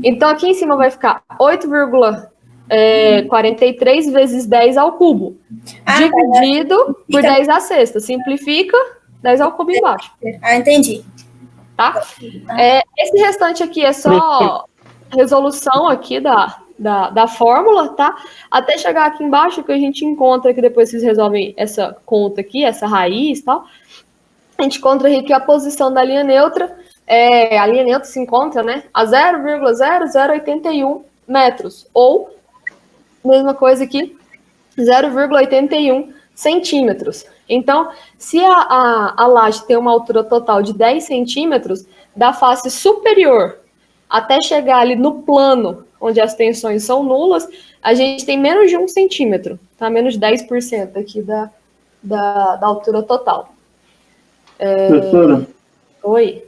Então, aqui em cima vai ficar 8,43 vezes 10 ao cubo, dividido por 10 a sexta. Simplifica, 10 ao cubo embaixo. Entendi. Tá? Esse restante aqui é só resolução aqui da fórmula, tá? Até chegar aqui embaixo, que a gente encontra que depois vocês resolvem essa conta aqui, essa raiz e tal. a gente encontra aqui que a posição da linha neutra, a linha neutra se encontra, né, a 0,0081 metros, ou, mesma coisa aqui, 0,81 centímetros. Então, se a laje tem uma altura total de 10 centímetros, da face superior até chegar ali no plano, onde as tensões são nulas, a gente tem menos de 1 centímetro, tá? Menos de 10% aqui da altura total. Professora? Oi?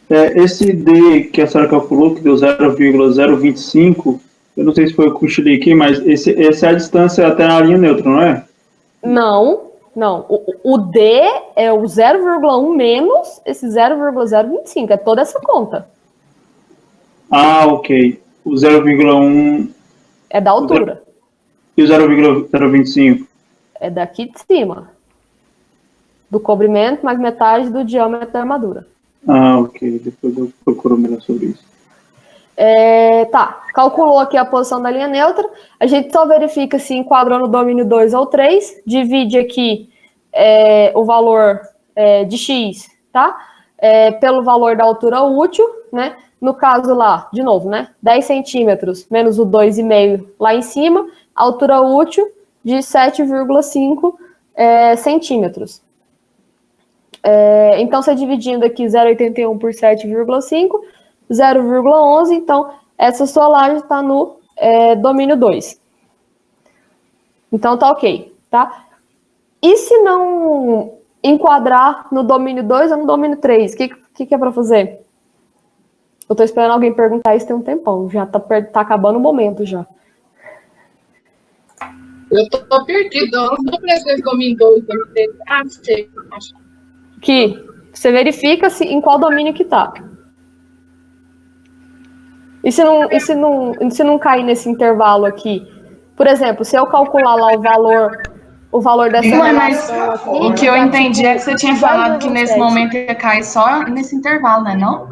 Esse D que a senhora calculou, que deu 0,025, eu não sei se foi o que eu estudei aqui, mas essa é a distância até a linha neutra, não é? Não. O D é o 0,1 menos esse 0,025, é toda essa conta. Ah, ok. O 0,1... É da altura. E o 0,025? É daqui de cima. Do cobrimento mais metade do diâmetro da armadura. Ah, ok. Depois eu procuro melhor sobre isso. Tá, calculou aqui a posição da linha neutra, a gente só verifica se enquadrou no domínio 2 ou 3, divide aqui o valor de x, tá? Pelo valor da altura útil, né? No caso lá, de novo, né? 10 centímetros menos o 2,5 lá em cima, altura útil de 7,5 centímetros. Então, você dividindo aqui 0,81 por 7,5, 0,11, então essa sua laje está no domínio 2. Então tá ok, tá? E se não enquadrar no domínio 2 ou no domínio 3, o que é para fazer? Eu tô esperando alguém perguntar isso tem um tempão, já tá acabando o momento já. Eu tô perdido, eu não tô precisando de domínio 2, domínio 3. Ah, sei. Que você verifica em qual domínio que tá. E se não cair nesse intervalo aqui? Por exemplo, se eu calcular lá o valor dessa relação aqui... O que eu entendi é que você tinha falado que nesse momento ia cair só nesse intervalo, né, não?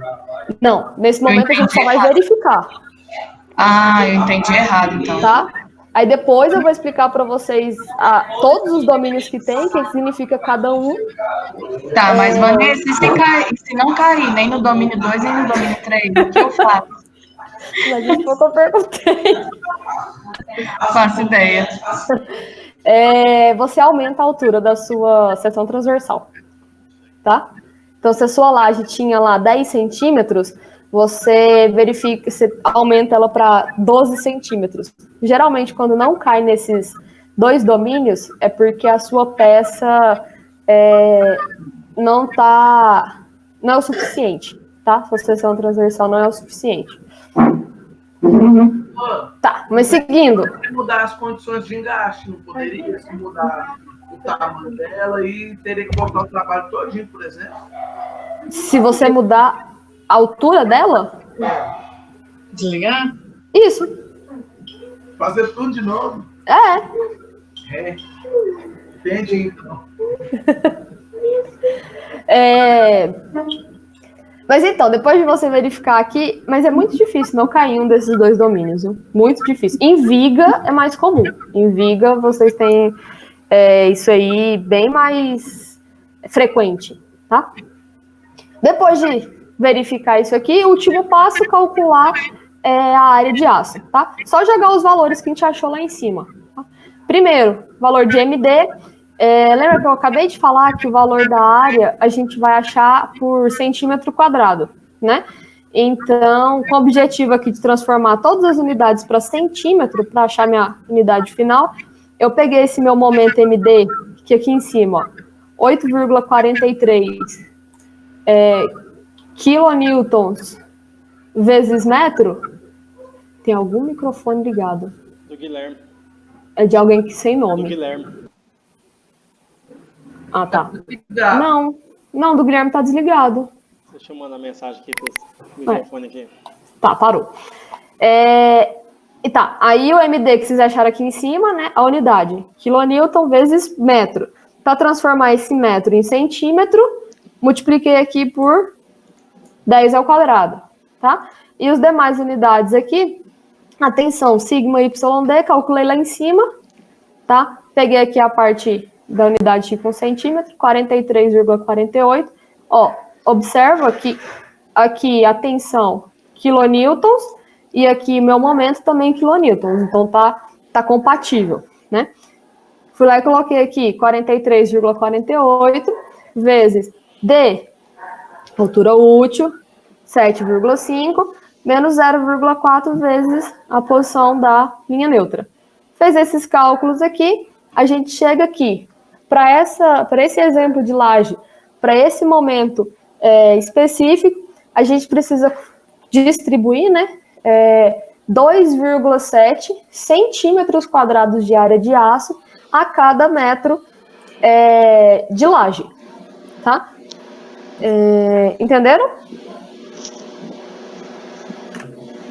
Não, nesse momento a gente só vai verificar. Ah, eu entendi errado, então. Tá? Aí depois eu vou explicar para vocês todos os domínios que tem, o que significa cada um. Tá, mas Vanessa, se não cair nem no domínio 2 nem no domínio 3, o que eu faço? Mas isso foi o que eu perguntei. Faço ideia. Você aumenta a altura da sua seção transversal, tá? Então, se a sua laje tinha lá 10 centímetros, você verifica, você aumenta ela para 12 centímetros. Geralmente, quando não cai nesses dois domínios, é porque a sua peça não é o suficiente, tá? Sua seção transversal não é o suficiente. Tá, mas seguindo. Mudar as condições de engaste, não poderia se mudar o tamanho dela e teria que botar o trabalho todinho, por exemplo. Se você mudar a altura dela? Desligar? Isso. Fazer tudo de novo? Entendi, então. Mas então, depois de você verificar aqui, mas é muito difícil não cair um desses dois domínios, viu? Muito difícil. Em viga é mais comum. Em viga vocês têm isso aí bem mais frequente, tá? Depois de verificar isso aqui, o último passo é calcular a área de aço, tá? Só jogar os valores que a gente achou lá em cima. Tá? Primeiro, valor de MD. Lembra que eu acabei de falar que o valor da área a gente vai achar por centímetro quadrado, né? Então, com o objetivo aqui de transformar todas as unidades para centímetro, para achar minha unidade final, eu peguei esse meu momento MD, que aqui em cima, 8,43 quilonewtons vezes metro. Tem algum microfone ligado? Do Guilherme. É de alguém que sem nome. Do Guilherme. Ah, tá. Não, do Guilherme tá desligado. Deixa eu mandar mensagem aqui pro microfone aqui. Tá, parou. E tá, aí o MD que vocês acharam aqui em cima, né? A unidade. Quilonewton vezes metro. Para transformar esse metro em centímetro, multipliquei aqui por 10 ao quadrado, tá? E os demais unidades aqui, atenção, sigma YD, calculei lá em cima, tá? Peguei aqui a parte da unidade tipo 1 centímetro, 43,48. Ó, observa que aqui a tensão quilonewtons e aqui meu momento também quilonewtons. Então tá compatível, né? Fui lá e coloquei aqui 43,48 vezes D, altura útil, 7,5, menos 0,4 vezes a posição da linha neutra. Fez esses cálculos aqui, a gente chega aqui. Para esse exemplo de laje, para esse momento específico, a gente precisa distribuir, né, 2,7 centímetros quadrados de área de aço a cada metro de laje, tá? Entenderam?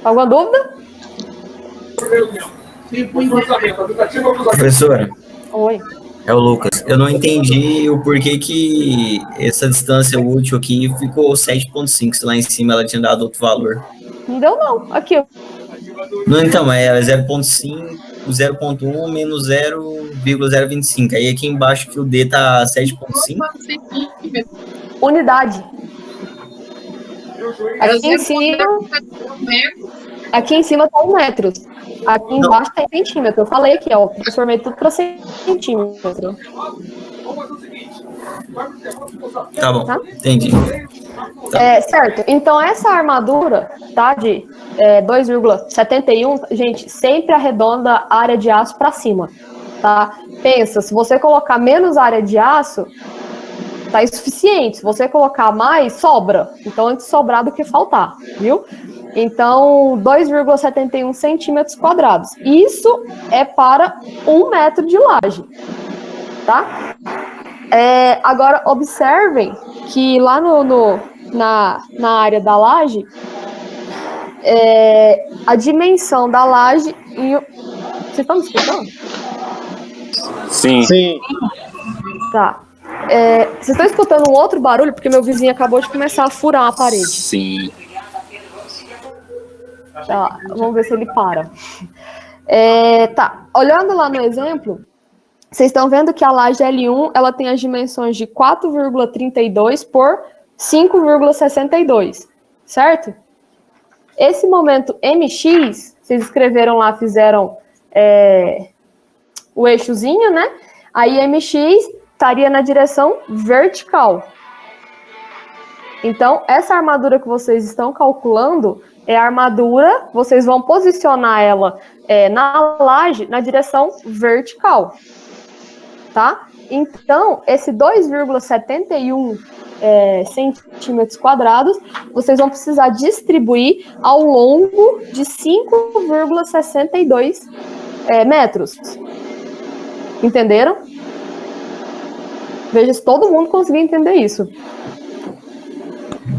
Alguma dúvida? Professora. Oi. É o Lucas. Eu não entendi o porquê que essa distância útil aqui ficou 7,5, se lá em cima ela tinha dado outro valor. Não deu não. Aqui, ó. Não, então, é 0,5, 0,1 menos 0,025. Aí aqui embaixo que o D tá 7,5. Unidade. Aqui em cima tá 1 metro. Aqui embaixo tá em centímetro. Eu falei aqui, ó. Transformei tudo para centímetro. Tá bom, entendi. Certo. Então, essa armadura, tá, de 2,71, gente, sempre arredonda a área de aço para cima, tá? Pensa, se você colocar menos área de aço, tá insuficiente. Se você colocar mais, sobra. Então, antes sobrar do que faltar, viu? Então, 2,71 centímetros quadrados. Isso é para 1 metro de laje, tá? Agora, observem que lá na área da laje, a dimensão da laje... Vocês estão me escutando? Sim. Sim. Tá. Vocês estão escutando um outro barulho? Porque meu vizinho acabou de começar a furar uma parede. Sim. Tá, vamos ver se ele para. Tá, olhando lá no exemplo, vocês estão vendo que a laje L1 ela tem as dimensões de 4,32 por 5,62, certo? Esse momento MX, vocês escreveram lá, fizeram o eixozinho, né? Aí MX estaria na direção vertical. Então, essa armadura que vocês estão calculando é a armadura, vocês vão posicionar ela na laje na direção vertical, tá? Então, esse 2,71 centímetros quadrados, vocês vão precisar distribuir ao longo de 5,62 metros. Entenderam? Veja se todo mundo conseguir entender isso.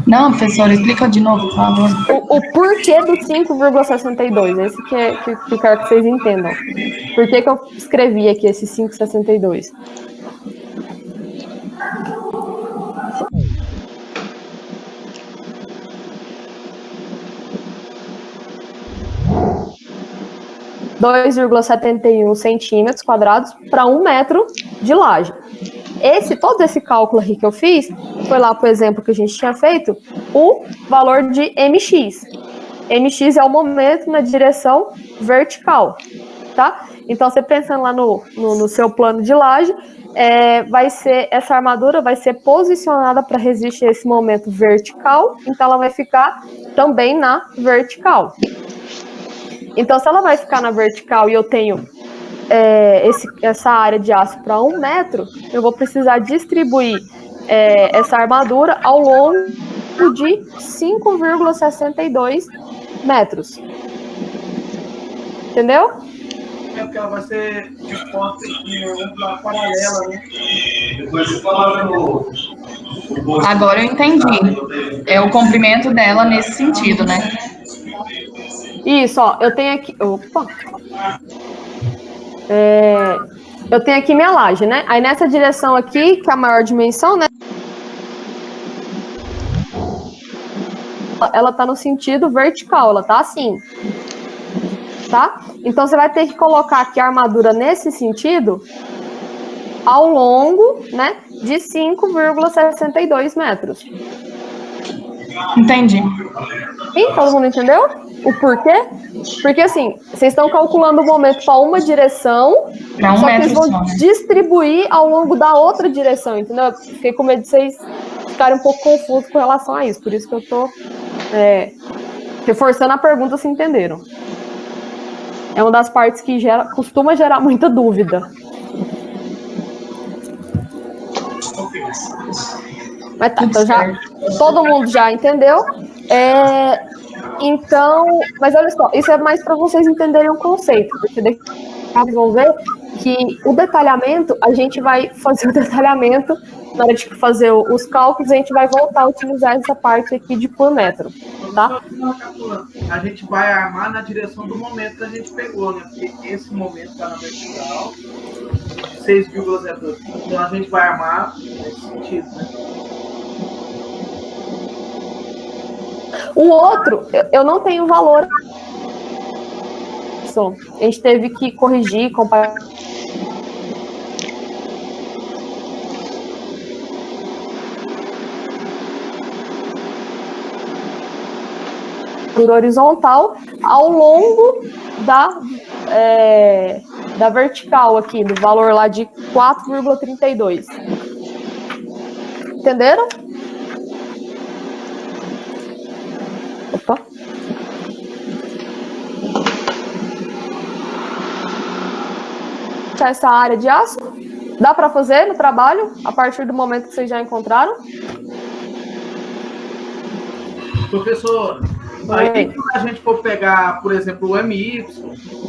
Não, professora, explica de novo, por favor. O porquê do 5,62, esse que eu quero que vocês entendam. Por que eu escrevi aqui esse 5,62? – 2,71 centímetros quadrados para 1 metro de laje. Todo esse cálculo aqui que eu fiz foi lá para o exemplo que a gente tinha feito, o valor de MX. MX é o momento na direção vertical, tá? Então, você pensando lá no seu plano de laje, essa armadura vai ser posicionada para resistir a esse momento vertical, então ela vai ficar também na vertical. Então, se ela vai ficar na vertical e eu tenho essa área de aço para 1 metro, eu vou precisar distribuir essa armadura ao longo de 5,62 metros. Entendeu? Porque ela vai ser disposta em uma paralela, né? Agora eu entendi. É o comprimento dela nesse sentido, né? Isso, ó, eu tenho aqui... Opa! Eu tenho aqui minha laje, né? Aí nessa direção aqui, que é a maior dimensão, né? Ela tá no sentido vertical, ela tá assim. Tá? Então você vai ter que colocar aqui a armadura nesse sentido ao longo, né, de 5,62 metros. Entendi. Sim, todo mundo entendeu o porquê? Porque assim, vocês estão calculando o momento para uma direção, só que eles vão distribuir ao longo da outra direção, entendeu? Fiquei com medo de vocês ficarem um pouco confusos com relação a isso, por isso que eu estou reforçando a pergunta, se entenderam. É uma das partes que costuma gerar muita dúvida. Mas tá, então todo mundo já entendeu. Então, mas olha só, isso é mais para vocês entenderem o conceito, porque daqui vocês vão ver que o detalhamento, a gente vai fazer o detalhamento, na hora de fazer os cálculos, a gente vai voltar a utilizar essa parte aqui de por metro, tá? A gente vai armar na direção do momento que a gente pegou, né? Porque esse momento está na vertical, 6,02. Então a gente vai armar nesse sentido, né? O outro, eu não tenho valor. A gente teve que corrigir, comparar. Horizontal ao longo da vertical aqui, do valor lá de 4,32. Entenderam? Opa. Essa área de aço, dá para fazer no trabalho, a partir do momento que vocês já encontraram? Professor, aí se a gente for pegar, por exemplo, o MY,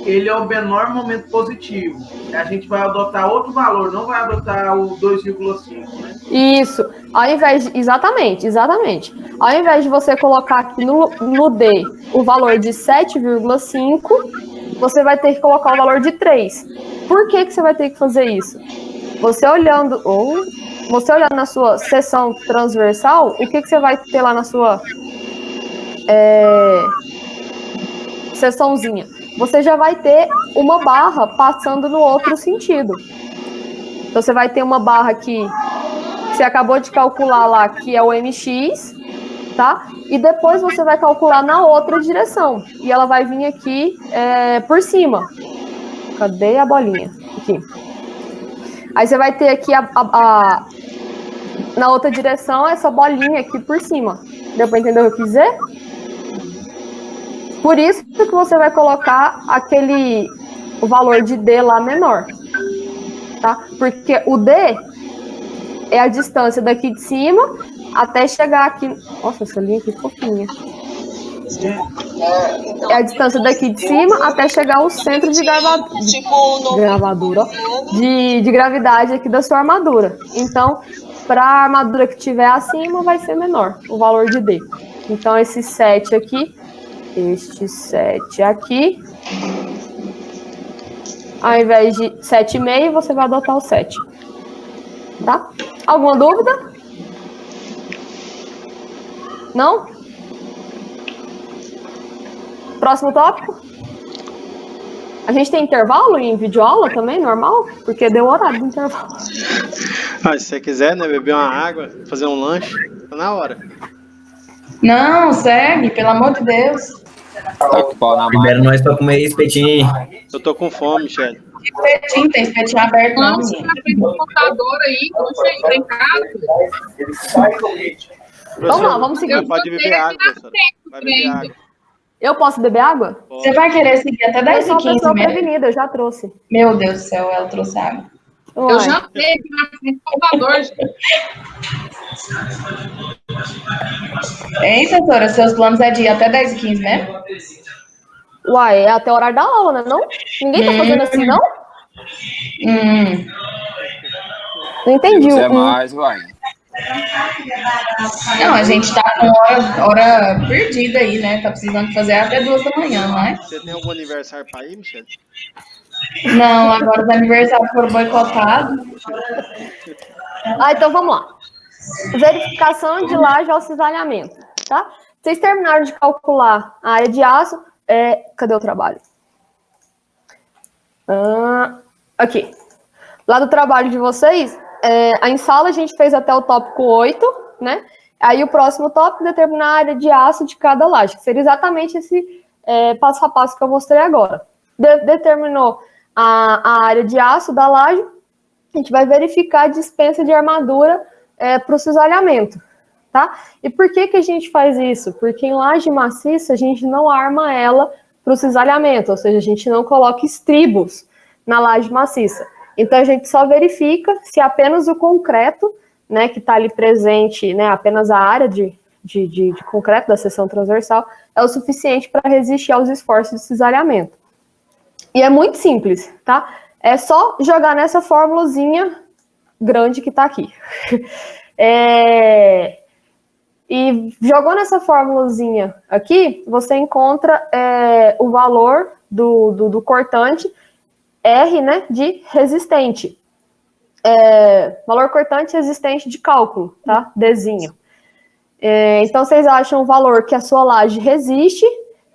ele é o menor momento positivo. A gente vai adotar outro valor, não vai adotar o 2,5, né? Isso. Ao invés de, exatamente. Ao invés de você colocar aqui no D o valor de 7,5, você vai ter que colocar o valor de 3. Por que você vai ter que fazer isso? Você olhando na sua seção transversal, o que você vai ter lá na sua seçãozinha? Você já vai ter uma barra passando no outro sentido. Então, você vai ter uma barra aqui que você acabou de calcular lá, que é o MX, tá? E depois você vai calcular na outra direção. E ela vai vir aqui por cima. Cadê a bolinha? Aqui. Aí você vai ter aqui na outra direção essa bolinha aqui por cima. Deu para entender o que eu quis dizer? Por isso que você vai colocar o valor de D lá menor. Tá? Porque o D é a distância daqui de cima até chegar aqui. Nossa, essa linha aqui é fofinha. É a distância daqui de cima até chegar ao centro de gravidade aqui da sua armadura. Então, para a armadura que tiver acima, vai ser menor o valor de D. Então, esse 7 aqui, este 7 aqui, ao invés de 7,5, você vai adotar o 7. Tá? Alguma dúvida? Não? Próximo tópico? A gente tem intervalo em videoaula também, normal? Porque deu horário do intervalo. Se você quiser, né, beber uma água, fazer um lanche, tá na hora. Não, segue, pelo amor de Deus. Libera nós pra comer espetinho. Eu tô com fome, Michele. Espetinho, tem espetinho aberto. Não, você vai abrir o computador aí, não tem casa. Vamos lá, vamos seguir. Pode beber água, professora. Vai beber água. Eu posso beber água? Você vai querer seguir até 10 e 15 mesmo? Prevenida, eu já trouxe. Meu Deus do céu, ela trouxe água. Eu já tenho aqui na frente do computador, gente. Hein, professora? Seus planos é de ir até 10 e 15 mesmo? Uai, é até o horário da aula, né? Não? Ninguém tá fazendo assim, não? Não entendi. É mais, uai. Não, a gente tá com hora perdida aí, né? Tá precisando fazer até 2 da manhã, não é? Você tem algum aniversário pra ir, Michele? Não, agora os aniversários foram boicotados. Então vamos lá. Verificação de laje ao cisalhamento, tá? Vocês terminaram de calcular a área de aço. Cadê o trabalho? Aqui. lá do trabalho de vocês, em sala a gente fez até o tópico 8, né? Aí o próximo tópico determina a área de aço de cada laje, que seria exatamente esse passo a passo que eu mostrei agora. Determinou a área de aço da laje, a gente vai verificar a dispensa de armadura para o cisalhamento, tá? E por que a gente faz isso? Porque em laje maciça a gente não arma ela para o cisalhamento, ou seja, a gente não coloca estribos na laje maciça. Então a gente só verifica se apenas o concreto, né, que está ali presente, né, apenas a área de concreto da seção transversal é o suficiente para resistir aos esforços de cisalhamento. E é muito simples, tá? É só jogar nessa formulazinha grande que está aqui. E jogou nessa formulazinha aqui, você encontra o valor do cortante R, né, de resistente. Valor cortante resistente de cálculo, tá? Dzinho. Então, vocês acham o valor que a sua laje resiste,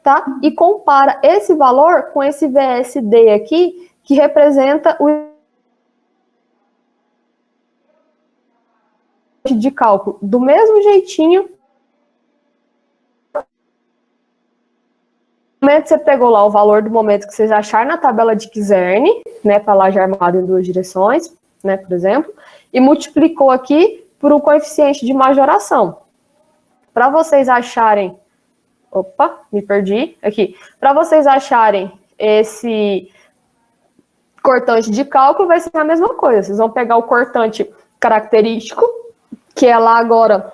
tá? E compara esse valor com esse VSD aqui, que representa o de cálculo. Do mesmo jeitinho, no momento que você pegou lá o valor do momento que vocês acharam na tabela de Kizern, né, para laje armada em 2 direções, né, por exemplo, e multiplicou aqui por um coeficiente de majoração. Para vocês acharem... Opa, me perdi aqui. Para vocês acharem esse cortante de cálculo, vai ser a mesma coisa. Vocês vão pegar o cortante característico, que é lá agora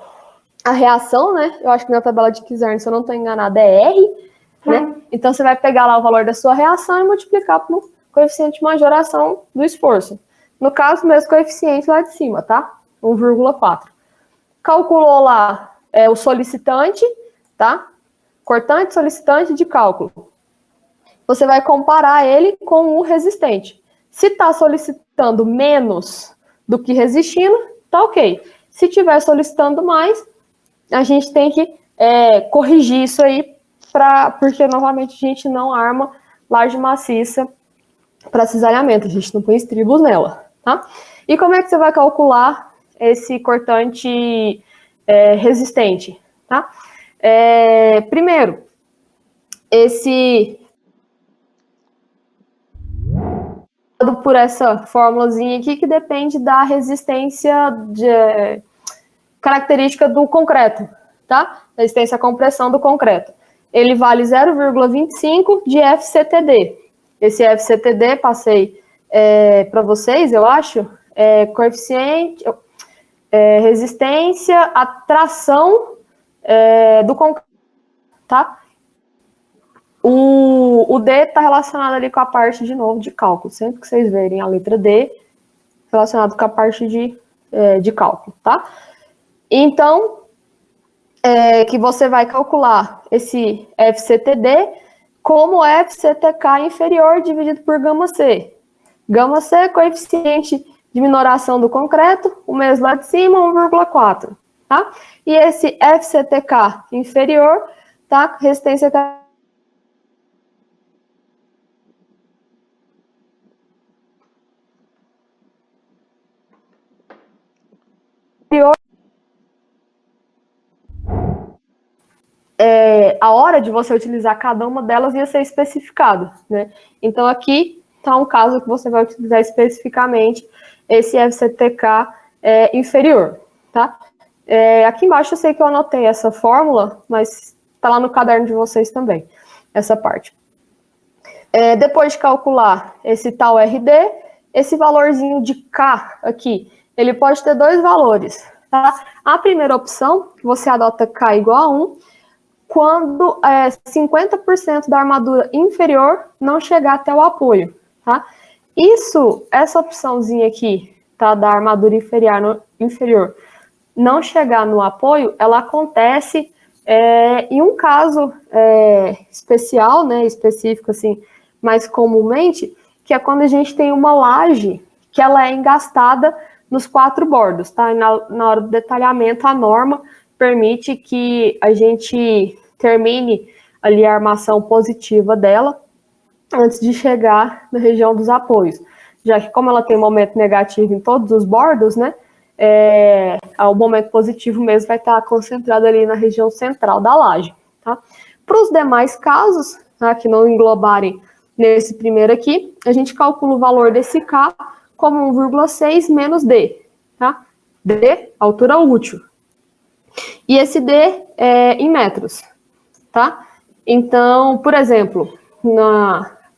a reação, né? Eu acho que na tabela de Kizern, se eu não estou enganada, é R, né? Então, você vai pegar lá o valor da sua reação e multiplicar por coeficiente de majoração do esforço. No caso, o mesmo coeficiente lá de cima, tá? 1,4. Calculou lá o solicitante, tá? Cortante, solicitante de cálculo. Você vai comparar ele com o resistente. Se está solicitando menos do que resistindo, tá ok. Se estiver solicitando mais, a gente tem que corrigir isso aí, porque, novamente, a gente não arma laje maciça para cisalhamento, a gente não põe estribos nela, tá? E como é que você vai calcular esse cortante resistente, tá? Primeiro, por essa formulazinha aqui, que depende da resistência característica do concreto, tá? Resistência à compressão do concreto. Ele vale 0,25 de FCTD. Esse FCTD, passei para vocês, eu acho, coeficiente, resistência à tração do concreto, tá? O D está relacionado ali com a parte, de novo, de cálculo. Sempre que vocês verem a letra D, relacionado com a parte de cálculo, tá? Então, que você vai calcular esse FCTD como FCTK inferior dividido por gama C. Gama C, coeficiente de minoração do concreto, o mesmo lá de cima, 1,4, tá? E esse FCTK inferior, tá? Resistência a hora de você utilizar cada uma delas ia ser especificado, né? Então, aqui está um caso que você vai utilizar especificamente esse FCTK inferior, tá? Aqui embaixo eu sei que eu anotei essa fórmula, mas está lá no caderno de vocês também, essa parte. Depois de calcular esse tal RD, esse valorzinho de K aqui, ele pode ter 2 valores, tá? A primeira opção, que você adota K igual a 1, quando 50% da armadura inferior não chegar até o apoio, tá? Essa opçãozinha aqui, tá, da armadura inferior não chegar no apoio, ela acontece em um caso especial, né, específico, assim, mais comumente, que é quando a gente tem uma laje que ela é engastada nos 4 bordos, tá? E na hora do detalhamento, a norma permite que a gente termine ali a armação positiva dela antes de chegar na região dos apoios. já que como ela tem momento negativo em todos os bordos, né, o momento positivo mesmo vai estar concentrado ali na região central da laje, tá? Para os demais casos, tá, que não englobarem nesse primeiro aqui, a gente calcula o valor desse K como 1,6 menos D, tá? D, altura útil. E esse D é em metros, tá? Então, por exemplo,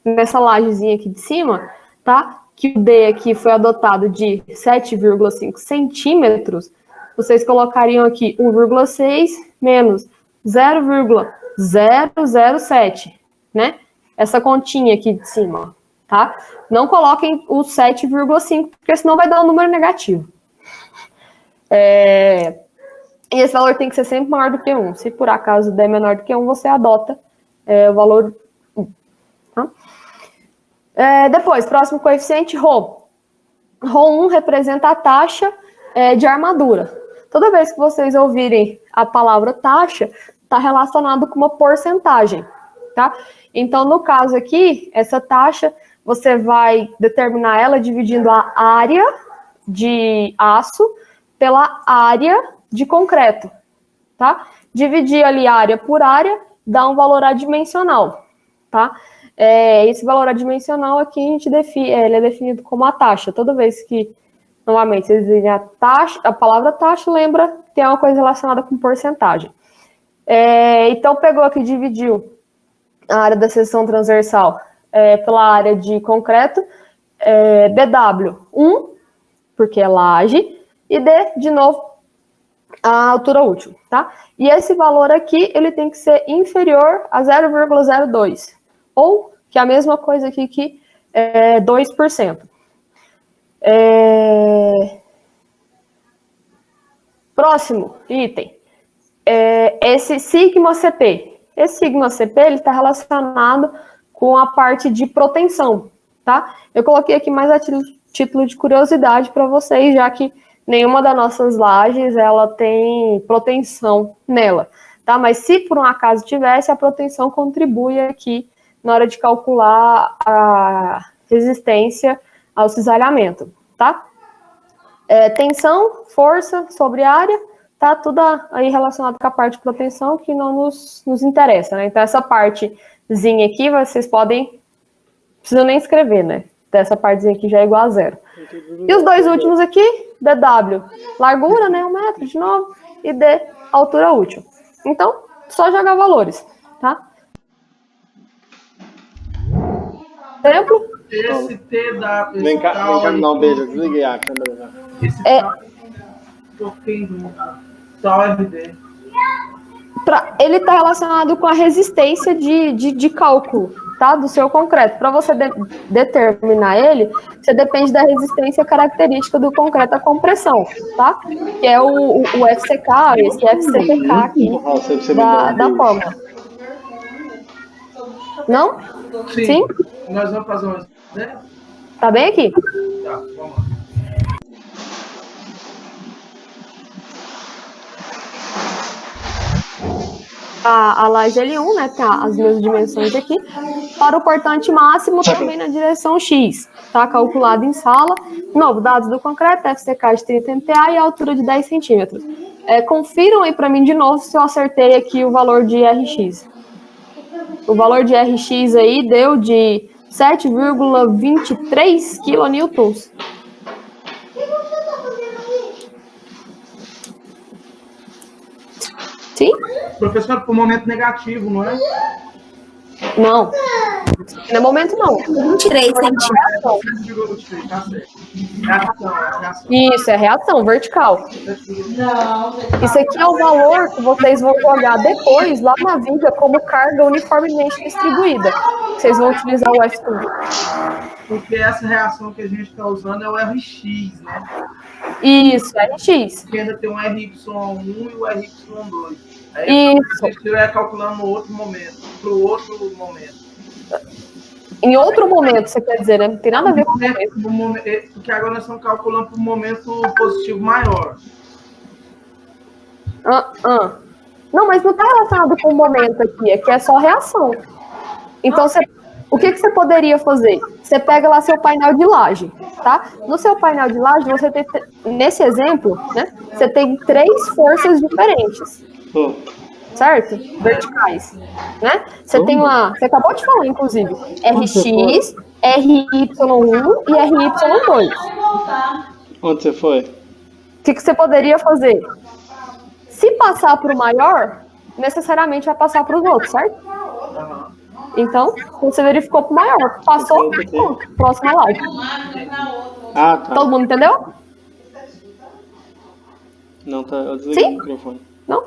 nessa lajezinha aqui de cima, tá? Que o D aqui foi adotado de 7,5 centímetros, vocês colocariam aqui 1,6 menos 0,007, né? Essa continha aqui de cima, tá? Não coloquem o 7,5, porque senão vai dar um número negativo. E esse valor tem que ser sempre maior do que 1. Se por acaso der menor do que 1, você adota o valor 1. Tá? Depois, próximo coeficiente, ρ. ρ1 representa a taxa de armadura. Toda vez que vocês ouvirem a palavra taxa, está relacionado com uma porcentagem, tá? Então, no caso aqui, essa taxa, você vai determinar ela dividindo a área de aço pela área de concreto, tá? Dividir ali área por área, dá um valor adimensional, tá? Esse valor adimensional aqui a gente ele é definido como a taxa. Toda vez que, novamente, vocês dizem a palavra taxa, lembra que tem uma coisa relacionada com porcentagem. Então, pegou aqui e dividiu a área da seção transversal pela área de concreto, BW 1, porque é laje, e D, de novo, a altura útil, tá? E esse valor aqui, ele tem que ser inferior a 0,02, ou, que é a mesma coisa aqui que 2%. Próximo item, esse sigma CP. Esse sigma CP, ele está relacionado com a parte de proteção, tá? Eu coloquei aqui mais a título de curiosidade para vocês, já que nenhuma das nossas lajes, ela tem proteção nela, tá? Mas se por um acaso tivesse, a proteção contribui aqui na hora de calcular a resistência ao cisalhamento, tá? Tensão, força sobre área, tá tudo aí relacionado com a parte de proteção que não nos interessa, né? Então, essa partezinha aqui, vocês podem, não precisam nem escrever, né? Essa partezinha aqui já é igual a 0. E os dois últimos aqui, DW, largura, né? 1 metro de novo, e D, altura útil. Então, só jogar valores, tá? Exemplo? Esse TW. Vem cá, não, beijo, desliguei a câmera já. Esse tal RD. Ele está relacionado com a resistência de cálculo, tá? Do seu concreto. Para você determinar ele, você depende da resistência característica do concreto à compressão, tá? Que é o FCK, esse FCPK aqui da fórmula. Não? Sim? Nós vamos fazer um exemplo? Tá bem aqui? Tá, vamos lá. A laje L1, né, tem as mesmas dimensões aqui, para o portante máximo também na direção X, tá, calculado em sala. De novo, dados do concreto, FCK de 30 MPa e altura de 10 centímetros. Confiram aí para mim de novo se eu acertei aqui o valor de RX. O valor de RX aí deu de 7,23 kN. Sim? Professor, por momento negativo, não é? Não. Não é momento, não. 23 centímetros. Isso, é reação vertical. Isso aqui é o valor que vocês vão jogar depois, lá na viga, como carga uniformemente distribuída. Vocês vão utilizar o F2. Porque essa reação que a gente está usando é o RX, né? Isso, RX. Porque ainda tem o RY1 e o RY2. Aí isso. A gente estiver calculando no outro momento, para o outro momento. Em outro momento, você quer dizer, né? Não tem nada a ver com o momento. Porque agora nós estamos calculando para um momento positivo maior. Não, mas não está relacionado com o momento aqui. Aqui é só reação. Então, você... o que você poderia fazer? Você pega lá seu painel de laje, tá? No seu painel de laje, você tem, nesse exemplo, né? Você tem 3 forças diferentes, certo? Verticais, né? Você tem lá, você acabou de falar, inclusive, RX, RY1 e RY2. Onde você foi? O que você poderia fazer? Se passar para o maior, necessariamente vai passar para os outros, certo? Então, você verificou para o maior. Passou, pronto, próxima live. Ah, tá. Todo mundo entendeu? Não, tá. Eu desliguei o microfone. Não?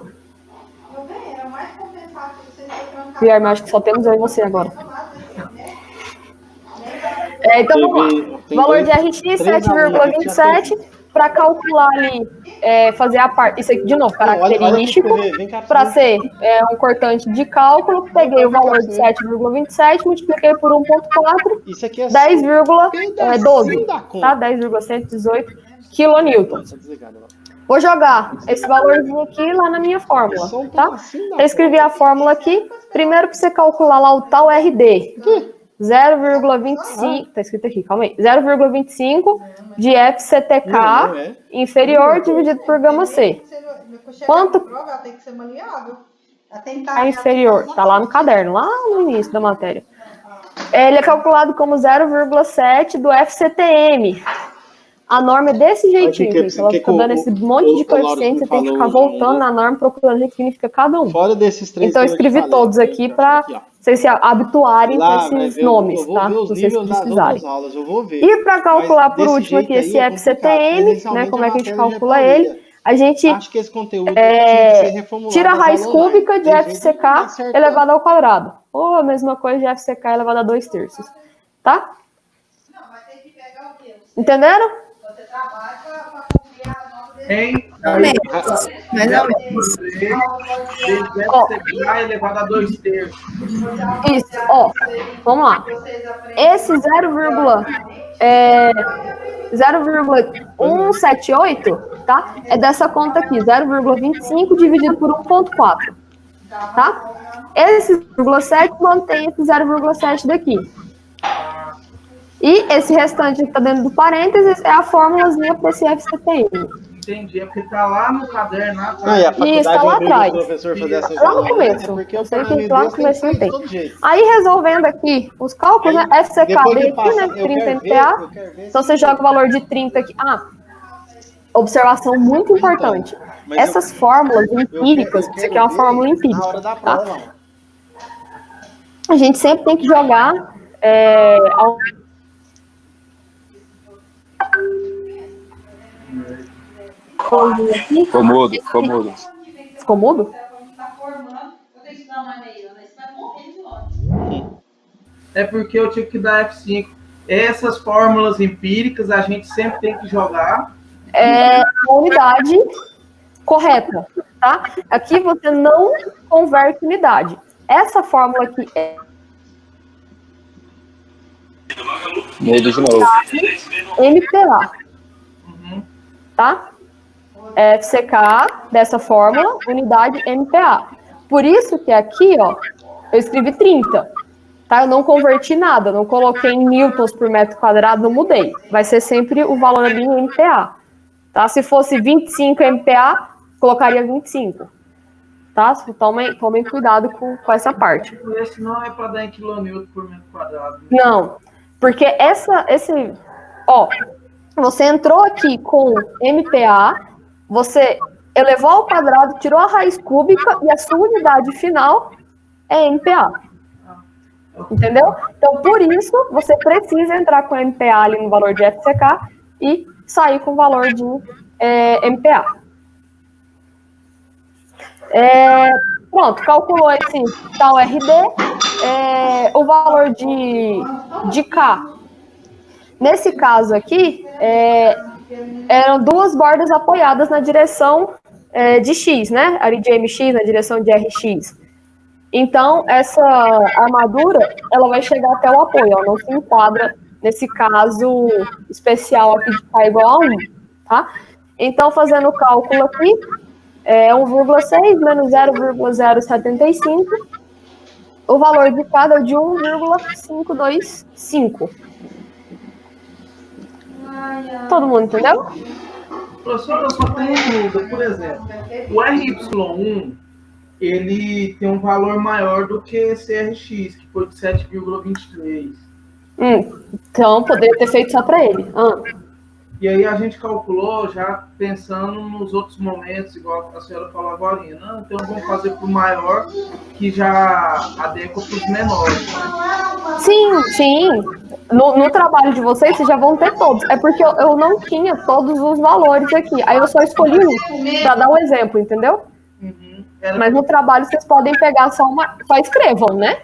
Guilherme, acho que só temos eu e você agora. Então, vamos lá. Valor de RX, 7,27. Para calcular ali, fazer a parte, isso aqui de novo, característico, para ser um cortante de cálculo, peguei o valor de 7,27, multipliquei por 1,4, 10,12, tá? 10,118 kN. Vou jogar esse valorzinho aqui lá na minha fórmula, tá? Eu escrevi a fórmula aqui, primeiro para você calcular lá o tal RD. 0,25, tá escrito aqui, calma aí, 0,25 de FCTK inferior dividido por gama C. Quanto é inferior? Tá lá no caderno, lá no início da matéria. Ele é calculado como 0,7 do FCTM. A norma é desse jeitinho, gente. Ela fica dando esse monte de coeficiente, você tem que ficar voltando na norma, procurando o que significa cada um. Fora desses 3. Então eu escrevi todos aqui para vocês se habituarem com esses nomes, tá? Se vocês precisarem. E para calcular por último aqui esse FCTM, né? Como é que a gente calcula ele? A gente tira a raiz cúbica de FCK elevado ao quadrado. Ou a mesma coisa de FCK elevado a 2/3. Tá? Entenderam? Mais ou menos. Elevado a 2/3. Isso, ó. Vamos lá. Esse 0,178, tá? É dessa conta aqui, 0,25 dividido por 1,4, tá? Esse 0,7 mantém esse 0,7 daqui. E esse restante que está dentro do parênteses é a fórmulazinha para esse FCTM. Entendi, é porque tá lá no caderno. E está lá atrás. Lá no começo. Eu sei que lá no começo não tem. Aí, resolvendo aqui os cálculos, né? FCKD aqui, né? 30 MPa. Então, você joga o valor de 30 aqui. Observação muito importante. Essas fórmulas empíricas, isso aqui é uma fórmula empírica, tá? A gente sempre tem que jogar Ficou mudo. Ficou mudo? É porque eu tive que dar F5. Essas fórmulas empíricas a gente sempre tem que jogar. A unidade correta, tá? Aqui você não converte unidade. Essa fórmula aqui é Nele de novo. MPa. Tá? FCK dessa fórmula, unidade MPa. Por isso que aqui, ó, eu escrevi 30. Tá? Eu não converti nada, não coloquei em newtons por metro quadrado, não mudei. Vai ser sempre o valor ali em MPa. Tá? Se fosse 25 MPa, colocaria 25. Tá? Tomem cuidado com essa parte. Esse não é para dar em quilonewton por metro quadrado. Né? Não, porque você entrou aqui com MPa, você elevou ao quadrado, tirou a raiz cúbica e a sua unidade final é MPa. Entendeu? Então, por isso, você precisa entrar com MPa ali no valor de FCK e sair com o valor de MPa. Pronto, calculou esse tal RD, o valor de K. Nesse caso aqui, eram 2 bordas apoiadas na direção de X, né? Ali de MX na direção de RX. Então, essa armadura, ela vai chegar até o apoio, ela não se enquadra nesse caso especial aqui de K igual a 1, tá? Então, fazendo o cálculo aqui, 1,6 menos 0,075 o valor de cada é de 1,525. Todo mundo entendeu? Professor, eu só tenho dúvida. Por exemplo, o RY1, ele tem um valor maior do que esse RX, que foi de 7,23. Então, poderia ter feito só para ele. E aí a gente calculou já pensando nos outros momentos, igual a senhora falou agora. Não, então vamos fazer para o maior, que já adequa para os menores. Sim. No trabalho de vocês já vão ter todos. É porque eu não tinha todos os valores aqui. Aí eu só escolhi um, para dar um exemplo, entendeu? Mas no trabalho vocês podem pegar só escrevam, né?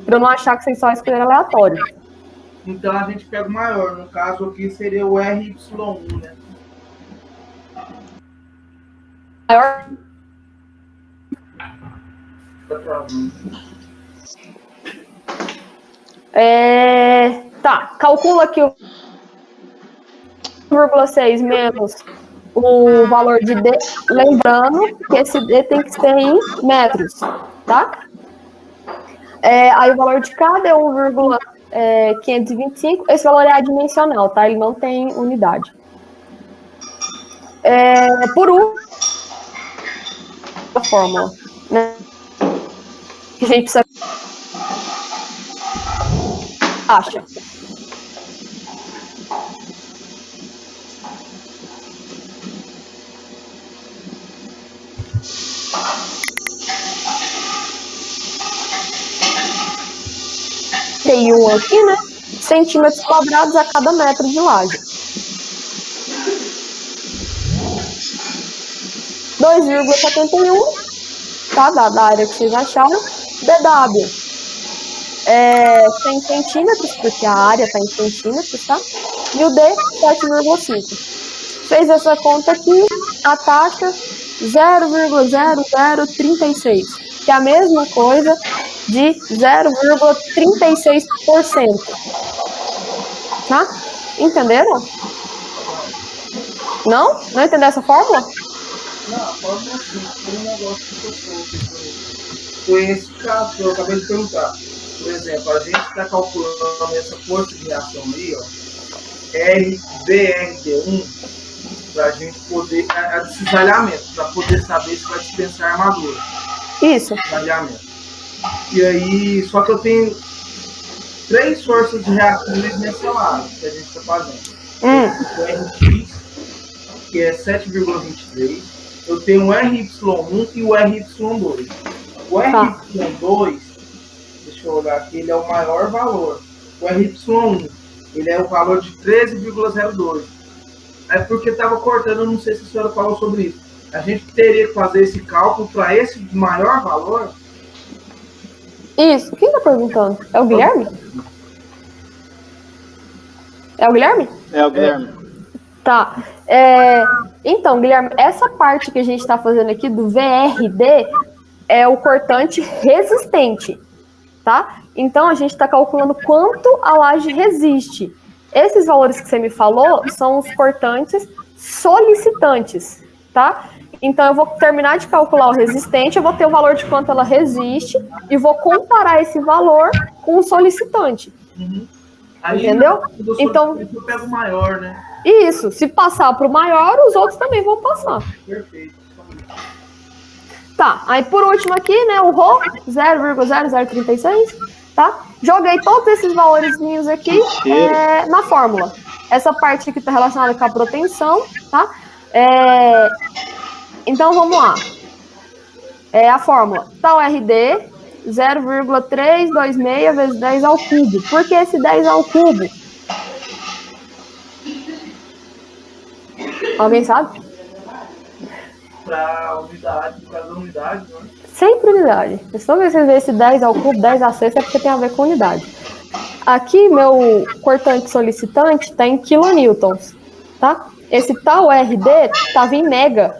Para eu não achar que vocês só escolheram aleatório. Então a gente pega o maior. No caso aqui seria o RY1, né? Maior. Tá, calcula aqui o 1,6 menos o valor de D, lembrando que esse D tem que ser em metros, tá? Aí o valor de cada é 1,525, esse valor é adimensional, tá? Ele não tem unidade. Por a fórmula, né? Que a gente precisa acha. Tem aqui, né? Centímetros quadrados a cada metro de laje. 2,71, tá? Da área que vocês acharam. BW 100 centímetros, porque a área está em centímetros, tá? E o D, 7,5. Fez essa conta aqui, a taxa 0,0036, que é a mesma coisa de 0,36%. Tá? Entenderam? Não? Não entendeu essa fórmula? Não, a fórmula sim. Tem um negócio que eu trouxe. Foi esse caso que eu acabei de perguntar. Por exemplo, a gente está calculando essa força de reação aí, ó, VRD1, para a gente poder, desalhamento, para poder saber se vai dispensar armadura. Isso. Desalhamento. E aí, só que eu tenho 3 forças de reação nessa área que a gente está fazendo. O RX, que é 7,23, eu tenho o RY1 e o RY2. O RY2, deixa eu olhar aqui, ele é o maior valor. O RY1, ele é o valor de 13,02. É porque estava cortando, eu não sei se a senhora falou sobre isso. A gente teria que fazer esse cálculo para esse maior valor? Isso. Quem está perguntando? É o Guilherme? É o Guilherme? É o Guilherme. Tá. Então, Guilherme, essa parte que a gente está fazendo aqui do VRD é o cortante resistente, tá? Então, a gente está calculando quanto a laje resiste. Esses valores que você me falou são os cortantes solicitantes, tá? Então, eu vou terminar de calcular o resistente, eu vou ter o valor de quanto ela resiste e vou comparar esse valor com o solicitante. Aí, entendeu? Então, eu pego o maior, né? Isso. Se passar para o maior, os outros também vão passar. Perfeito. Tá, aí por último aqui, né, o Rho, 0,0036, tá? Joguei todos esses valorzinhos aqui na fórmula. Essa parte aqui está relacionada com a proteção, tá? Então, vamos lá. A fórmula. Tá o RD, 0,326 vezes 10 ao cubo. Por que esse 10 ao cubo? Alguém sabe? Para unidade, para cada unidade, né? Sempre unidade. Toda vez que vocês veem esse 10 ao cubo, 10 a sexta, é porque tem a ver com unidade. Aqui, meu cortante solicitante está em quilonewtons, tá? Esse tal RD estava em mega,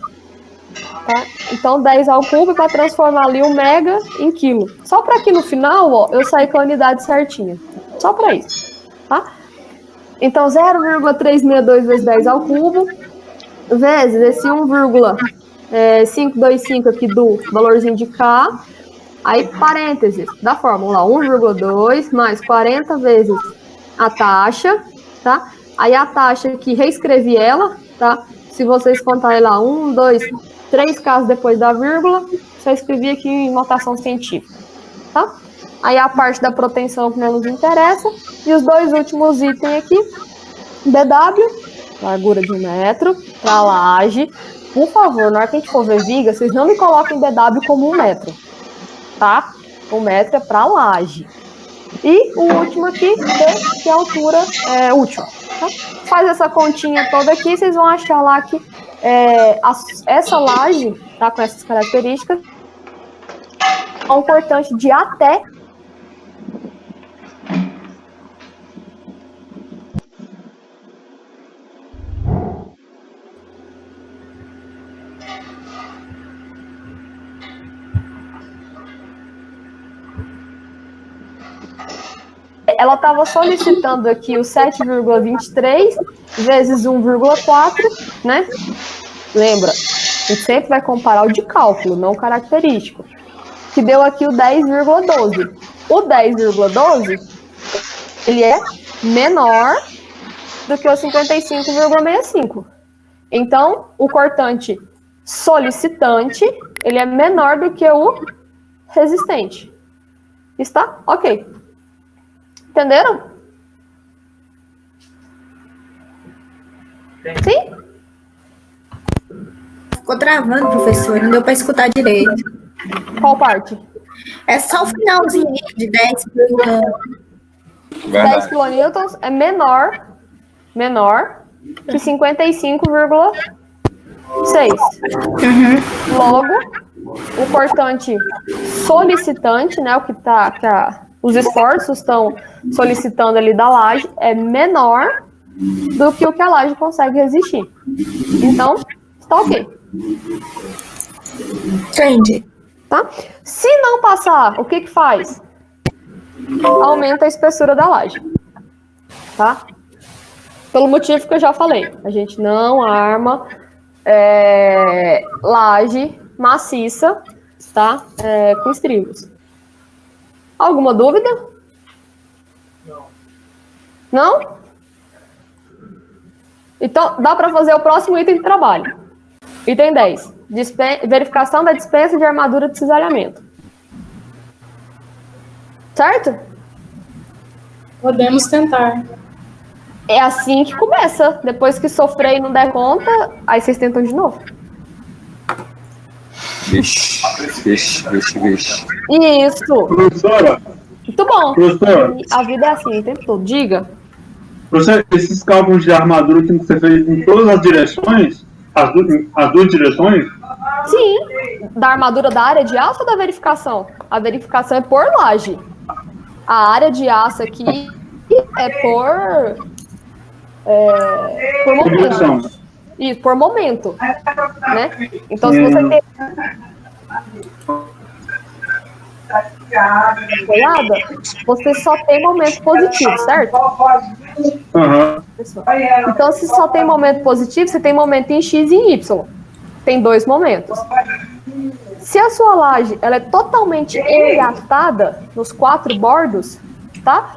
tá? Então, 10 ao cubo para transformar ali o mega em quilo. Só para aqui no final, ó, eu sair com a unidade certinha. Só para isso, tá? Então, 0,362 vezes 10 ao cubo, vezes esse 1,525 aqui do valorzinho de K, Aí, parênteses da fórmula, 1,2 mais 40 vezes a taxa, tá? Aí a taxa aqui, reescrevi ela, tá? Se vocês contarem lá 1, 2, 3 casos depois da vírgula, só escrevi aqui em notação científica, tá? Aí a parte da proteção que não nos interessa, e os dois últimos itens aqui, DW, largura de 1 metro, para laje. Por favor, na hora que a gente for ver viga, vocês não me coloquem DW como 1 metro, tá? 1 metro é para laje. E o último aqui, que é a altura útil. Tá? Faz essa continha toda aqui, vocês vão achar lá que essa laje, tá, com essas características, é um cortante de até ela estava solicitando aqui o 7,23 vezes 1,4, né? Lembra, a gente sempre vai comparar o de cálculo, não o característico. Que deu aqui o 10,12. O 10,12, ele é menor do que o 55,65. Então, o cortante solicitante, ele é menor do que o resistente. Está? Ok. Entenderam? Sim? Ficou travando, professor. Não deu para escutar direito. Qual parte? É só o finalzinho aí de 10 kN é menor que 55,6. Logo, o cortante solicitante, né, o que os esforços estão solicitando ali da laje, é menor do que o que a laje consegue resistir. Então, está ok. Entendi. Tá? Se não passar, o que faz? Aumenta a espessura da laje. Tá? Pelo motivo que eu já falei. A gente não arma laje maciça, tá? Com estribos. Alguma dúvida? Não? Então, dá para fazer o próximo item de trabalho. Item 10. Verificação da dispensa de armadura de cisalhamento. Certo? Podemos tentar. É assim que começa. Depois que sofrer e não der conta, aí vocês tentam de novo. Vixe. Isso. Professora. Muito bom. Professora. A vida é assim o tempo todo. Diga. Professor, esses cálculos de armadura têm que ser feitos em todas as direções? As duas direções? Sim. Da armadura da área de aço ou da verificação? A verificação é por laje. A área de aço aqui é por momento. Isso, por momento. Né? Então, se você tem apoiada, você só tem momento positivo, certo? Então, se só tem momento positivo, você tem momento em X e em Y. Tem 2 momentos. Se a sua laje ela é totalmente engatada nos 4 bordos, tá?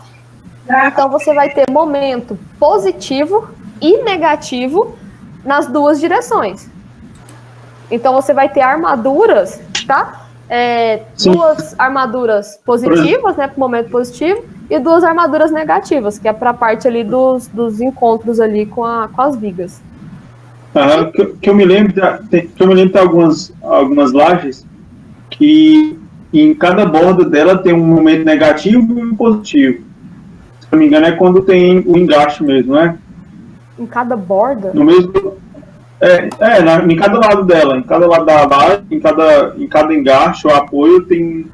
Então, você vai ter momento positivo e negativo nas 2 direções. Então, você vai ter armaduras, tá? 2 armaduras positivas, né, para o momento positivo, e 2 armaduras negativas, que é para a parte ali dos encontros ali com as vigas. Que eu me lembro tem algumas lajes que em cada borda dela tem um momento negativo e um positivo. Se não me engano, é quando tem o engaste mesmo, né? Em cada borda? No mesmo. Em cada lado dela, em cada lado da laje, em cada engaste ou apoio tem.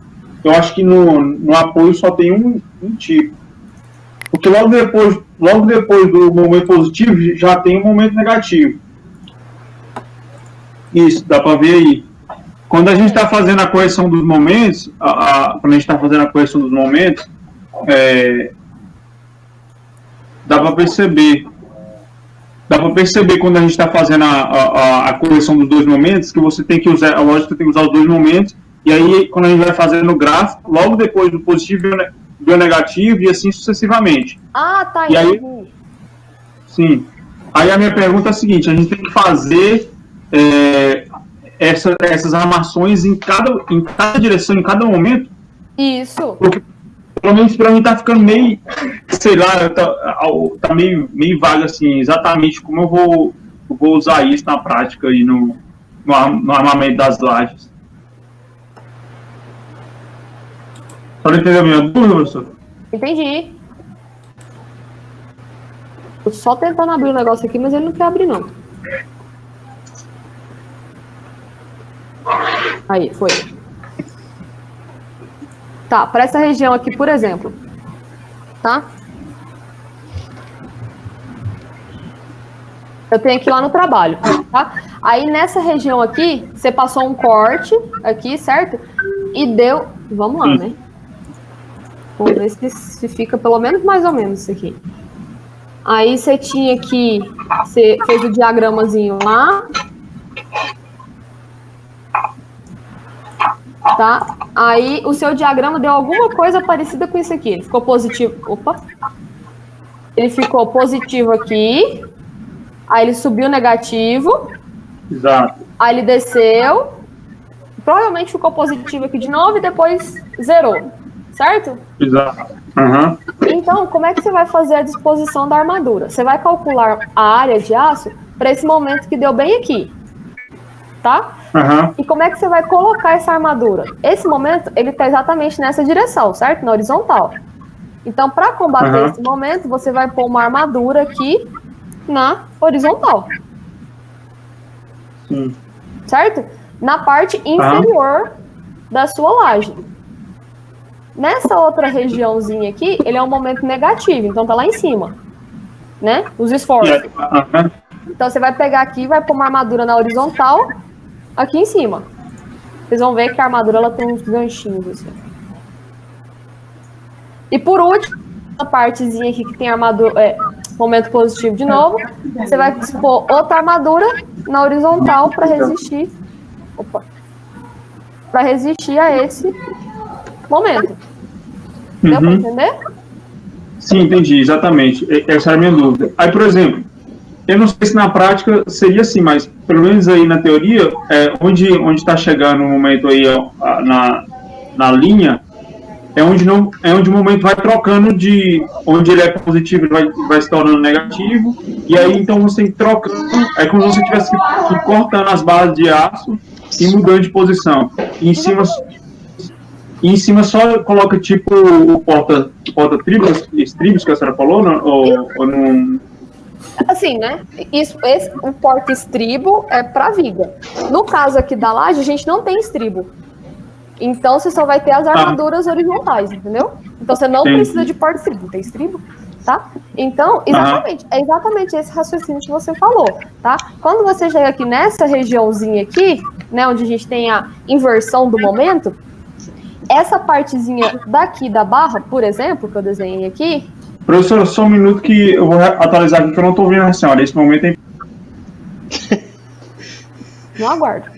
Eu acho que no apoio só tem um tipo. Porque logo depois do momento positivo já tem um momento negativo. Isso, dá para ver aí. Quando a gente está fazendo a correção dos momentos, dá para perceber. Dá para perceber quando a gente está fazendo a correção dos 2 momentos que você tem que usar, a lógica tem que usar os 2 momentos E aí, quando a gente vai fazendo o gráfico, logo depois do positivo vem o negativo e assim sucessivamente. Ah, tá. E aí, sim. Aí a minha pergunta é a seguinte, a gente tem que fazer essas armações em cada direção, em cada momento? Isso. Porque, pelo menos pra mim, tá ficando meio, sei lá, tá meio vago, assim, exatamente como eu vou usar isso na prática aí no armamento das lajes. Só não entendeu a minha dúvida, professor? Entendi. Tô só tentando abrir o negócio aqui, mas ele não quer abrir, não. Aí, foi. Tá, para essa região aqui, por exemplo. Tá? Eu tenho aqui lá no trabalho, tá? Aí nessa região aqui, você passou um corte aqui, certo? E deu... Vamos lá, né? Vamos ver se fica pelo menos mais ou menos isso aqui. Aí você tinha aqui... Você fez o diagramazinho lá. Tá? Aí o seu diagrama deu alguma coisa parecida com isso aqui. Ele ficou positivo. Opa! Ele ficou positivo aqui. Aí ele subiu negativo. Exato. Aí ele desceu. Provavelmente ficou positivo aqui de novo e depois zerou. Certo? Exato. Uhum. Então, como é que você vai fazer a disposição da armadura? Você vai calcular a área de aço para esse momento que deu bem aqui. Tá? Uhum. E como é que você vai colocar essa armadura? Esse momento, ele está exatamente nessa direção, certo? Na horizontal. Então, para combater esse momento, você vai pôr uma armadura aqui na horizontal. Sim. Certo? Na parte inferior da sua laje. Nessa outra regiãozinha aqui, ele é um momento negativo, então tá lá em cima. Né? Os esforços. Então, você vai pegar aqui e vai pôr uma armadura na horizontal aqui em cima. Vocês vão ver que a armadura ela tem uns ganchinhos assim. E por último, a partezinha aqui que tem armadura, momento positivo de novo, você vai pôr outra armadura na horizontal para resistir. Para resistir a esse momento. Deu para entender? Sim, entendi, exatamente. Essa era a minha dúvida. Aí, por exemplo, eu não sei se na prática seria assim, mas pelo menos aí na teoria, onde está chegando o momento aí na linha, é onde o momento vai trocando de onde ele é positivo, ele vai se tornando negativo, e aí então você tem que trocar. É como se você tivesse que ir cortando as barras de aço e mudando de posição. E em cima só coloca tipo o porta-estribos que a senhora falou, ou não? Assim, né? O porta-estribo é para viga. No caso aqui da laje, a gente não tem estribo. Então, você só vai ter as armaduras horizontais, entendeu? Então, você não precisa de porta-estribo. Tem estribo, tá? Então, é exatamente esse raciocínio que você falou, tá? Quando você chega aqui nessa regiãozinha aqui, né, onde a gente tem a inversão do momento, essa partezinha daqui da barra, por exemplo, que eu desenhei aqui... Professor, só um minuto que eu vou atualizar aqui, que eu não estou ouvindo a senhora. Esse momento é... Não aguardo.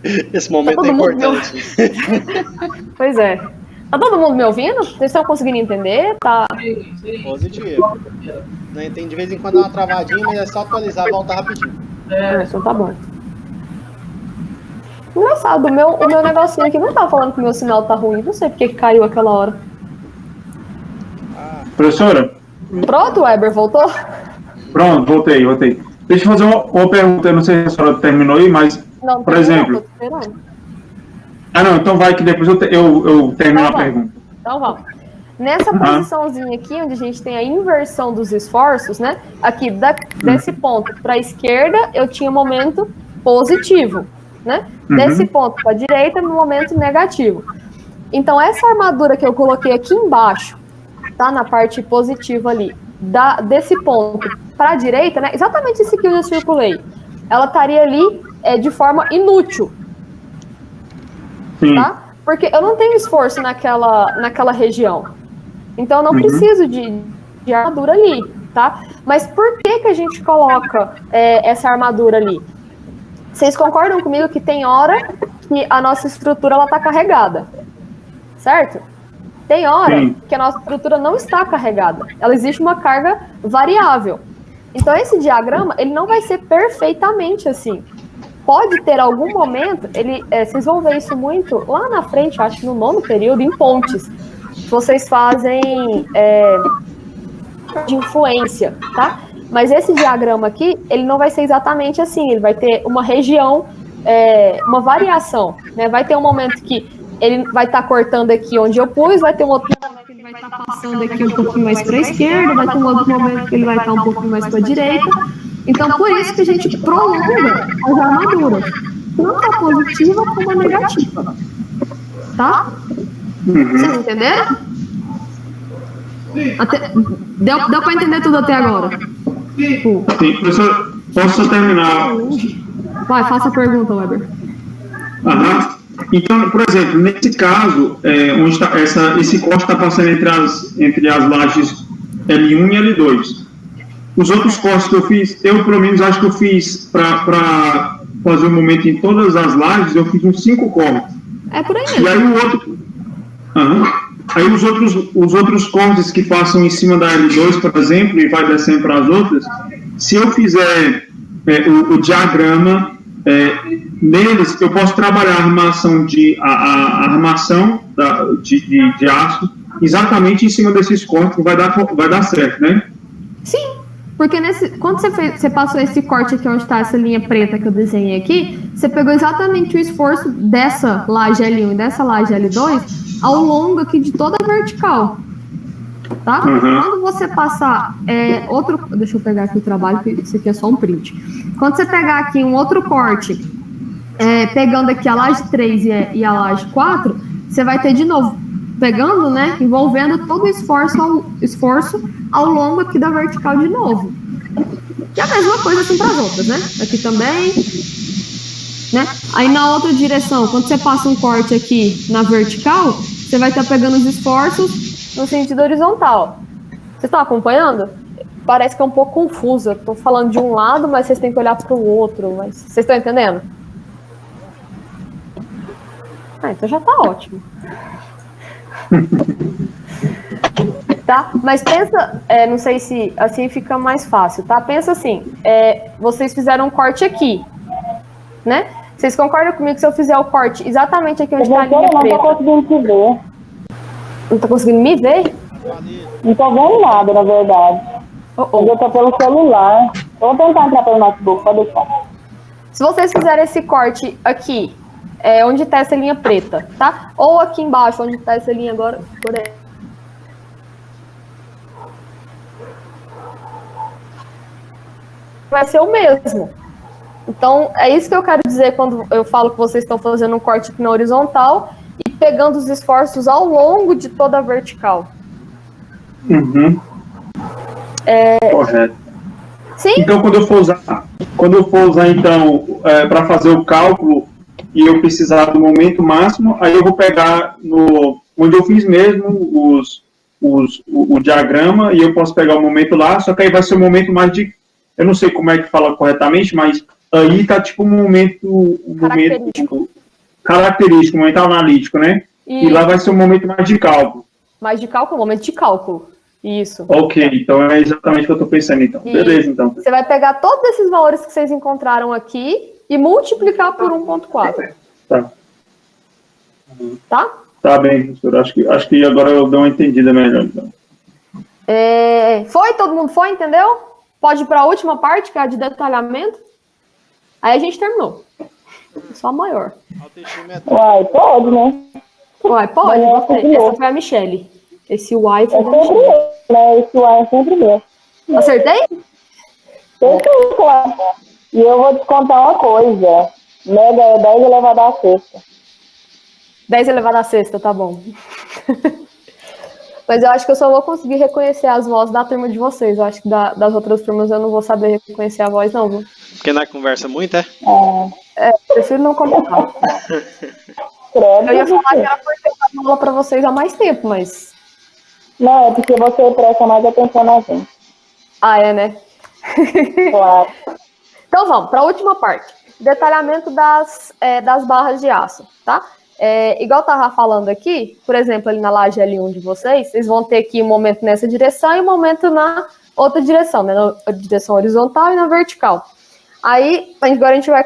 Esse momento é importante. Pois é. Tá todo mundo me ouvindo? Vocês estão conseguindo entender? Tá. Positivo. Tem de vez em quando uma travadinha, mas é só atualizar e voltar rapidinho. Então tá bom. Engraçado, o meu negocinho aqui não tá falando que o meu sinal tá ruim. Não sei porque que caiu aquela hora. Professora? Pronto, Weber, voltou? Pronto, voltei. Deixa eu fazer uma pergunta, eu não sei se a senhora terminou aí, mas, não, por exemplo... Não, então vai que depois eu termino a pergunta. Então vamos. Nessa posiçãozinha aqui, onde a gente tem a inversão dos esforços, né? Aqui, desse ponto para a esquerda, eu tinha momento positivo, né? Desse ponto para a direita, no momento negativo. Então, essa armadura que eu coloquei aqui embaixo, tá? Na parte positiva ali, desse ponto para a direita, né? Exatamente esse que eu já circulei. Ela estaria ali de forma inútil. Tá? Porque eu não tenho esforço naquela região. Então, eu não preciso de armadura ali, tá? Mas por que a gente coloca essa armadura ali? Vocês concordam comigo que tem hora que a nossa estrutura ela tá carregada, certo? Tem hora Sim. que a nossa estrutura não está carregada. Ela existe uma carga variável. Então, esse diagrama, ele não vai ser perfeitamente assim. Pode ter algum momento, vocês vão ver isso muito lá na frente, eu acho que no 9º período, em pontes. Vocês fazem de influência, tá? Mas esse diagrama aqui, ele não vai ser exatamente assim. Ele vai ter uma região, uma variação, né? Vai ter um momento que ele vai estar cortando aqui onde eu pus, vai ter um outro momento que ele vai estar passando aqui um pouquinho mais para a esquerda, vai ter um outro momento que ele vai estar um pouquinho mais para a direita. Então, por isso que a gente prolonga as armaduras, tanto a positiva como a negativa. Tá? Vocês entenderam? Deu para entender tudo até agora? Sim, professor, posso terminar? Vai, faça a pergunta, Weber. Então, por exemplo, nesse caso, onde tá esse corte está passando entre as lajes L1 e L2. Os outros cortes que eu fiz, eu pelo menos acho que eu fiz para fazer o momento em todas as lajes, eu fiz uns 5 cortes. É por aí mesmo. E aí o outro... Aí os outros cortes que passam em cima da L2, por exemplo, e vai descendo para as outras, se eu fizer o diagrama neles, eu posso trabalhar a armação de aço exatamente em cima desses cortes, que vai dar certo, né? Sim, porque quando você passou esse corte aqui onde está essa linha preta que eu desenhei aqui, você pegou exatamente o esforço dessa laje L1 e dessa laje L2 ao longo aqui de toda a vertical, tá? Quando você passar deixa eu pegar aqui o trabalho, que isso aqui é só um print. Quando você pegar aqui um outro corte, pegando aqui a laje 3 e a laje 4, você vai ter de novo, pegando, né, envolvendo todo o esforço ao longo aqui da vertical de novo. E a mesma coisa assim para as outras, né? Aqui também, né? Aí na outra direção, quando você passa um corte aqui na vertical, você vai estar pegando os esforços no sentido horizontal. Vocês estão acompanhando? Parece que é um pouco confuso. Eu estou falando de um lado, mas vocês têm que olhar para o outro. Mas vocês estão entendendo? Então já está ótimo. Tá? Mas pensa, não sei se assim fica mais fácil, tá? Pensa assim, vocês fizeram um corte aqui, né? Vocês concordam comigo que se eu fizer o corte exatamente aqui onde está a linha preta? Não tô conseguindo te ver. Não tá conseguindo me ver? Não tô vendo nada, na verdade. Eu tô pelo celular. Eu vou tentar entrar pelo notebook, pode deixar. Se vocês fizerem esse corte aqui, onde está essa linha preta, tá? Ou aqui embaixo, onde está essa linha agora, por aí. Vai ser o mesmo. Então, é isso que eu quero dizer quando eu falo que vocês estão fazendo um corte aqui na horizontal e pegando os esforços ao longo de toda a vertical. Correto. Sim? Então, quando eu for usar então, para fazer o cálculo e eu precisar do momento máximo, aí eu vou pegar onde eu fiz mesmo o diagrama e eu posso pegar o momento lá, só que aí vai ser o momento mais de... Eu não sei como é que fala corretamente, mas aí tá tipo um momento característico, um momento analítico, né? E lá vai ser um momento mais de cálculo. Mais de cálculo, momento de cálculo. Isso. Ok, então é exatamente o que eu tô pensando, então. Beleza, então. Você vai pegar todos esses valores que vocês encontraram aqui e multiplicar por 1.4. Tá. Tá? Tá bem, professor. Acho que agora eu dou uma entendida melhor, então. Foi? Todo mundo foi? Entendeu? Pode ir para a última parte, que é a de detalhamento. Aí a gente terminou. Só a maior. Uai, pode, né? Uai, pode. Essa foi a Michelle. Esse uai foi a Michelle. Né? Esse uai é sempre meu. Acertei? Acertei, claro. E eu vou te contar uma coisa. Mega é 10 elevado à sexta. 10 elevado à sexta, tá bom. Mas eu acho que eu só vou conseguir reconhecer as vozes da turma de vocês. Eu acho que das outras turmas eu não vou saber reconhecer a voz, não, viu? Porque não conversa muito, é? Prefiro não comentar. Eu ia falar que era por ter dado aula pra vocês há mais tempo, mas... Não, é porque você presta mais atenção na gente. Ah, é, né? Claro. Então vamos, para a última parte. detalhamento das barras de aço, tá? Igual eu tava falando aqui, por exemplo, ali na laje L1 de vocês vão ter aqui um momento nessa direção e um momento na outra direção, né? Na direção horizontal e na vertical. Aí, agora a gente vai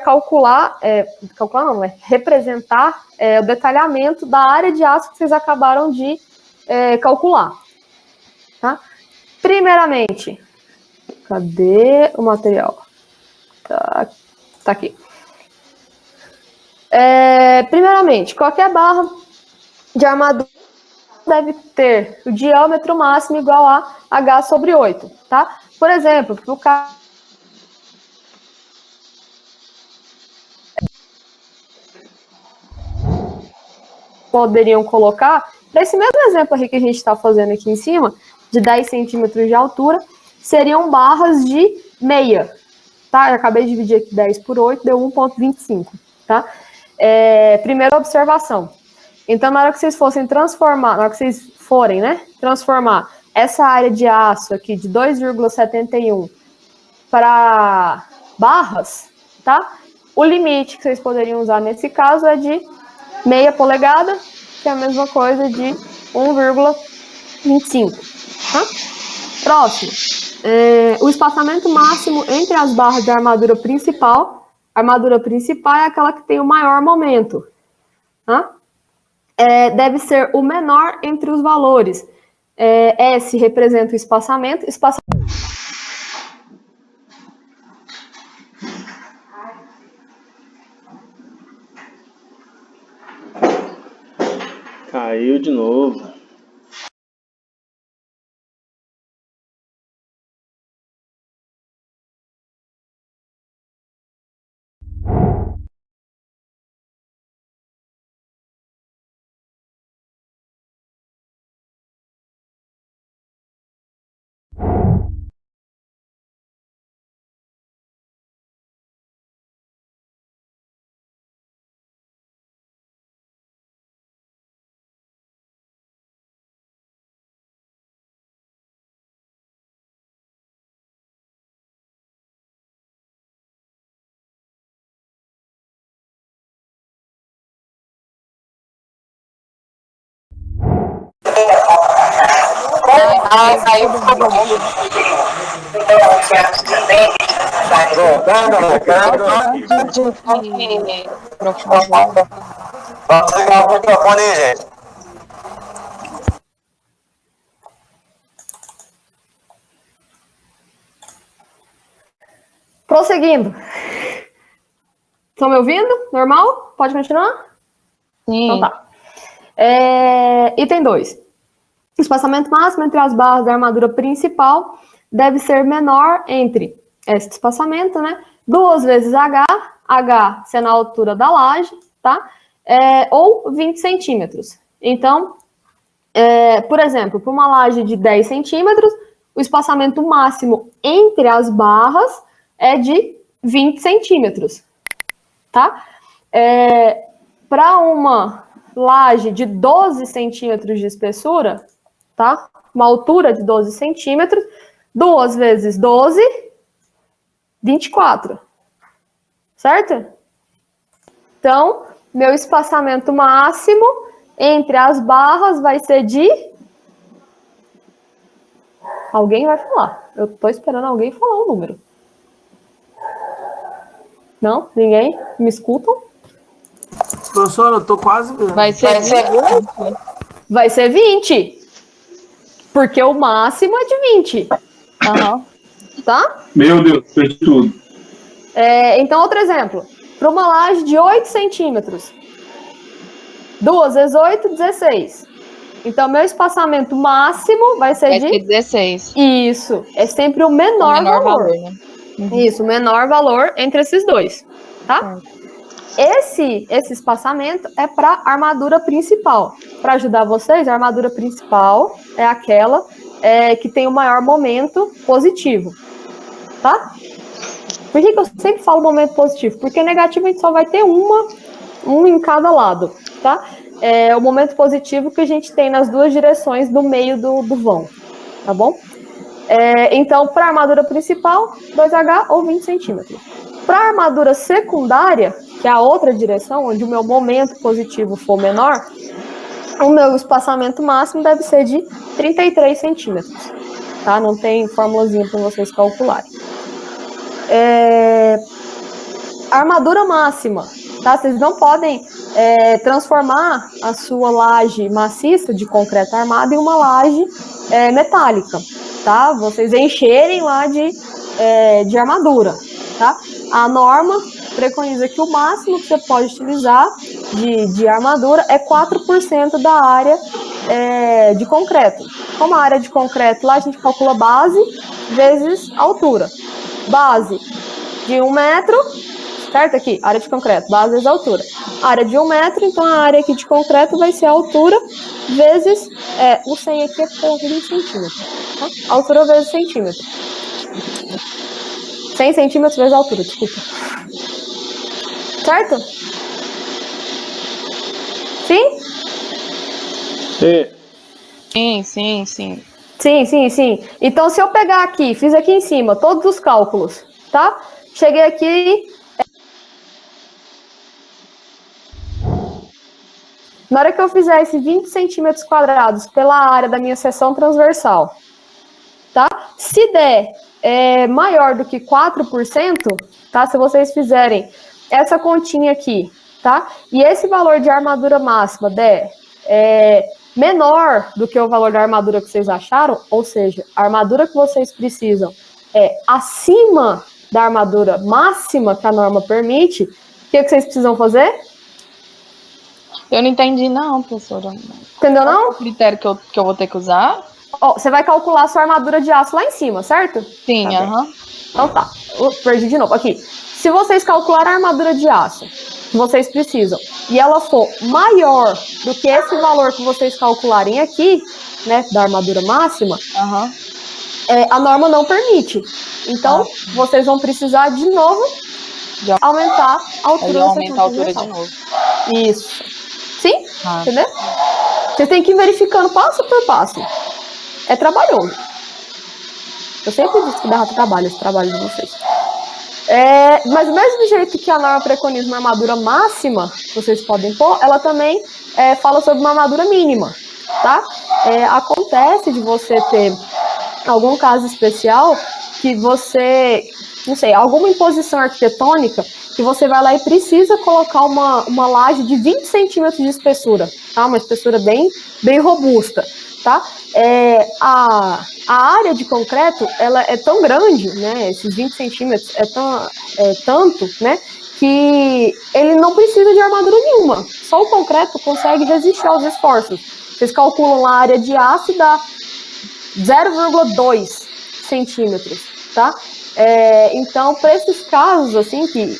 representar o detalhamento da área de aço que vocês acabaram de calcular, tá? Primeiramente, cadê o material? Tá aqui. Primeiramente, qualquer barra de armadura deve ter o diâmetro máximo igual a H sobre 8, tá? Por exemplo, para o caso poderiam colocar, nesse mesmo exemplo aqui que a gente está fazendo aqui em cima, de 10 centímetros de altura, seriam barras de meia, tá? Eu acabei de dividir aqui 10 por 8, deu 1,25, tá? Primeira observação. Então, na hora que vocês forem, né, transformar essa área de aço aqui de 2,71 para barras, tá? O limite que vocês poderiam usar nesse caso é de meia polegada, que é a mesma coisa de 1,25, tá? Próximo. O espaçamento máximo entre as barras de armadura principal. A armadura principal é aquela que tem o maior momento, tá? Deve ser o menor entre os valores. S representa o espaçamento. Caiu de novo. Saiu do mundo. Vamos ligar o microfone aí, gente. Prosseguindo. Estão me ouvindo? Normal? Pode continuar? Sim. Então tá. Item 2. O espaçamento máximo entre as barras da armadura principal deve ser menor entre esse espaçamento, né? 2 vezes H sendo a altura da laje, tá? Ou 20 centímetros. Então, por exemplo, para uma laje de 10 centímetros, o espaçamento máximo entre as barras é de 20 centímetros, tá? Para uma laje de 12 centímetros de espessura, tá? Uma altura de 12 centímetros, 2 vezes 12, 24. Certo? Então, meu espaçamento máximo entre as barras vai ser de... Alguém vai falar. Eu tô esperando alguém falar o número. Não? Ninguém? Me escutam? Professora, eu tô quase vendo. Vai ser 20. Vai ser 20. Porque o máximo é de 20. Tá? Meu Deus, fez tudo. Então, outro exemplo. Para uma laje de 8 centímetros. 2 vezes 8, 16. Então, meu espaçamento máximo vai ser de... 16. Isso. É sempre o menor valor. Né? Isso, o menor valor entre esses dois. Tá? Esse espaçamento é para armadura principal. Para ajudar vocês, a armadura principal é aquela que tem o maior momento positivo. Tá? Por que eu sempre falo momento positivo? Porque negativo a gente só vai ter um em cada lado. Tá? O momento positivo que a gente tem nas duas direções do meio do vão. Tá bom? Então, para a armadura principal, 2H ou 20 centímetros. Para a armadura secundária, que é a outra direção, onde o meu momento positivo for menor, o meu espaçamento máximo deve ser de 33 centímetros. Tá? Não tem formulazinha para vocês calcularem. A armadura máxima, tá? Vocês não podem transformar a sua laje maciça de concreto armado em uma laje metálica, tá? Vocês encherem lá de armadura, tá? A norma preconiza que o máximo que você pode utilizar de armadura é 4% da área de concreto. Como a área de concreto lá a gente calcula base vezes altura. Base de 1 metro, certo? Aqui, área de concreto, base vezes altura. Área de 1 metro, então a área aqui de concreto vai ser a altura vezes, o 100 aqui é 20 centímetros. Tá? Altura vezes centímetro. 100 centímetros vezes a altura, desculpa. Certo? Sim? Sim. Sim. Então, se eu pegar aqui, fiz aqui em cima todos os cálculos, tá? Cheguei aqui. Na hora que eu fizer esses 20 centímetros quadrados pela área da minha seção transversal, tá? Se der maior do que 4%, tá? Se vocês fizerem essa continha aqui, tá? E esse valor de armadura máxima der menor do que o valor da armadura que vocês acharam, ou seja, a armadura que vocês precisam é acima da armadura máxima que a norma permite, o que vocês precisam fazer? Eu não entendi não, professora. Entendeu não? Qual é o critério que eu vou ter que usar? Você vai calcular a sua armadura de aço lá em cima, certo? Sim, aham. Então tá, perdi de novo. Aqui, se vocês calcularem a armadura de aço que vocês precisam, e ela for maior do que esse valor que vocês calcularem aqui, né, da armadura máxima, a norma não permite. Então, vocês vão precisar de novo aumentar a altura. Aumentar a altura de novo. Isso. Sim? Entendeu? Vocês têm que ir verificando passo por passo. É trabalhoso. Eu sempre disse que dava trabalho esse trabalho de vocês. Mas do mesmo jeito que a norma preconiza uma armadura máxima, vocês podem pôr, ela também fala sobre uma armadura mínima, tá? Acontece de você ter algum caso especial que você, não sei, alguma imposição arquitetônica que você vai lá e precisa colocar uma laje de 20 centímetros de espessura, tá? Uma espessura bem robusta, tá? A área de concreto, ela é tão grande, né? Esses 20 centímetros é tanto, né? Que ele não precisa de armadura nenhuma. Só o concreto consegue resistir aos esforços. Vocês calculam a área de aço e dá 0,2 centímetros, tá? Então, para esses casos, assim, que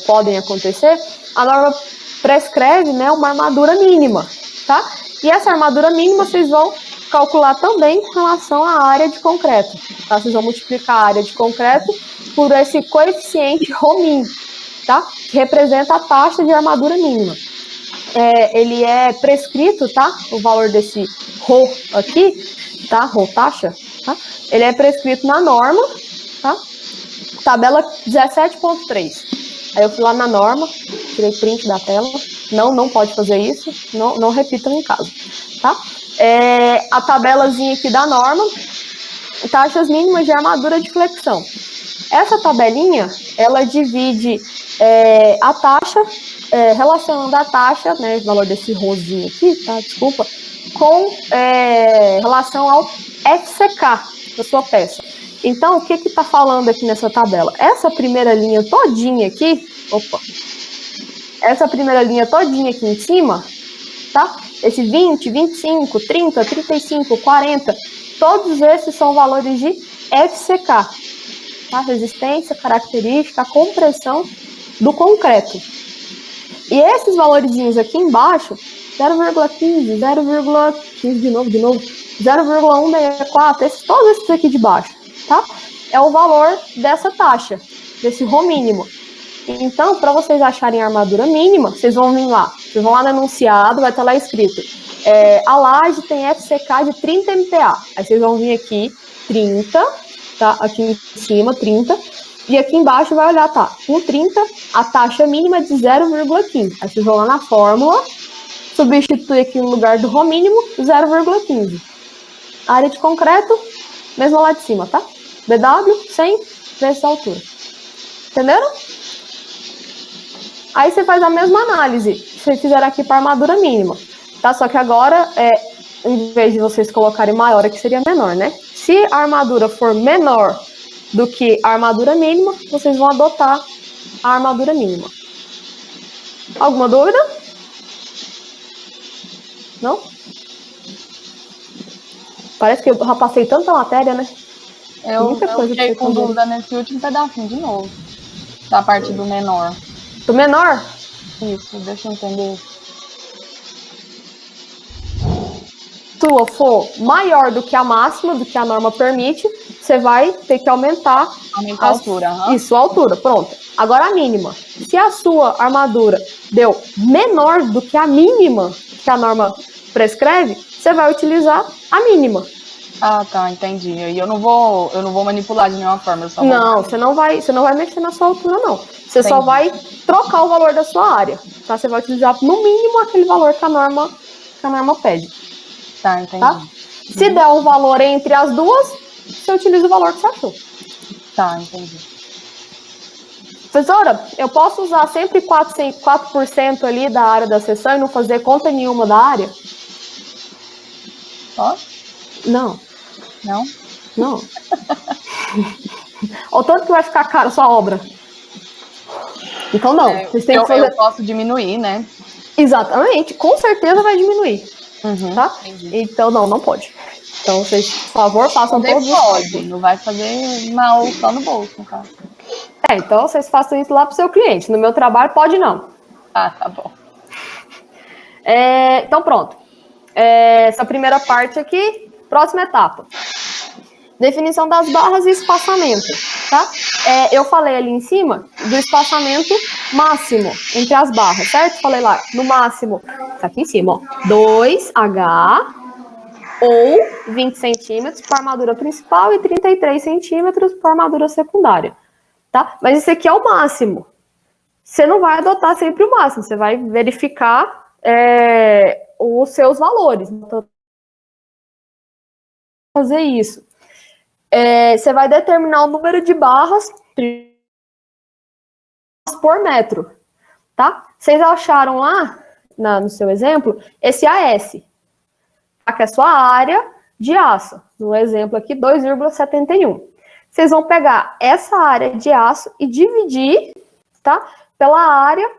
podem acontecer, a norma prescreve, né, uma armadura mínima, tá? E essa armadura mínima vocês vão calcular também com relação à área de concreto, tá? Vocês vão multiplicar a área de concreto por esse coeficiente ρmin, tá? Que representa a taxa de armadura mínima. Ele é prescrito, tá? O valor desse ρ aqui, tá? Ρ taxa, tá? Ele é prescrito na norma, tá? Tabela 17.3. Aí eu fui lá na norma, tirei print da tela. Não pode fazer isso. Não repitam em casa, tá? A tabelazinha aqui da norma, taxas mínimas de armadura de flexão. Essa tabelinha, ela divide a taxa, relacionando a taxa, né, o valor desse rosinho aqui, tá? Desculpa, com relação ao FCK da sua peça. Então, o que está falando aqui nessa tabela? Essa primeira linha todinha aqui, essa primeira linha todinha aqui em cima, tá? Esse 20, 25, 30, 35, 40, todos esses são valores de FCK, tá? Resistência, característica, compressão do concreto. E esses valorzinhos aqui embaixo, 0,15, 0,15 de novo, 0,164, todos esses aqui de baixo, tá? É o valor dessa taxa, desse ρ mínimo. Então, para vocês acharem a armadura mínima, vocês vão vir lá. Vocês vão lá no enunciado, vai estar lá escrito. A laje tem FCK de 30 MPa. Aí vocês vão vir aqui, 30, tá? Aqui em cima, 30. E aqui embaixo vai olhar, tá, 1,30, a taxa mínima é de 0,15. Aí vocês vão lá na fórmula, substitui aqui no lugar do Rho mínimo, 0,15. Área de concreto, mesmo lá de cima, tá? BW, 100 vezes a altura. Entenderam? Aí você faz a mesma análise que vocês fizeram aqui para armadura mínima, tá? Só que agora, em vez de vocês colocarem maior, aqui seria menor, né? Se a armadura for menor do que a armadura mínima, vocês vão adotar a armadura mínima. Alguma dúvida? Não? Parece que eu já passei tanta matéria, né? Eu fiquei com dúvida nesse último pedacinho de novo. Da parte do menor. Do menor? Isso, deixa eu entender. Sua for maior do que a máxima, do que a norma permite, você vai ter que aumentar a altura. Isso, a altura, pronto. Agora a mínima. Se a sua armadura deu menor do que a mínima que a norma prescreve, você vai utilizar a mínima. Ah, tá, entendi. E eu não vou manipular de nenhuma forma. Não, você não vai mexer na sua altura, não. Você só vai trocar o valor da sua área. Tá? Você vai utilizar no mínimo aquele valor que a norma pede. Tá, entendi. Tá? Se der um valor entre as duas, você utiliza o valor que você achou. Tá, entendi. Professora, eu posso usar sempre 4% ali da área da seção e não fazer conta nenhuma da área? Pode? Não. Não? Não. O tanto que vai ficar caro a sua obra. Então não. Vocês têm que fazer... eu posso diminuir, né? Exatamente. Com certeza vai diminuir. Tá? Entendi. Então não pode. Então vocês, por favor, façam todos os pode. Não vai fazer mal só no bolso, no caso. Então vocês façam isso lá pro seu cliente. No meu trabalho pode não. Ah, tá bom. Então pronto. Essa primeira parte aqui. Próxima etapa. Definição das barras e espaçamento, tá? Eu falei ali em cima do espaçamento máximo entre as barras, certo? Falei lá, no máximo, tá aqui em cima, ó, 2H ou 20 centímetros para armadura principal e 33 centímetros para armadura secundária, tá? Mas esse aqui é o máximo. Você não vai adotar sempre o máximo, você vai verificar os seus valores. Então, fazer isso. Você vai determinar o número de barras por metro, tá? Vocês acharam lá, no seu exemplo, esse AS, tá? Que é a sua área de aço. No exemplo aqui, 2,71. Vocês vão pegar essa área de aço e dividir, tá? Pela área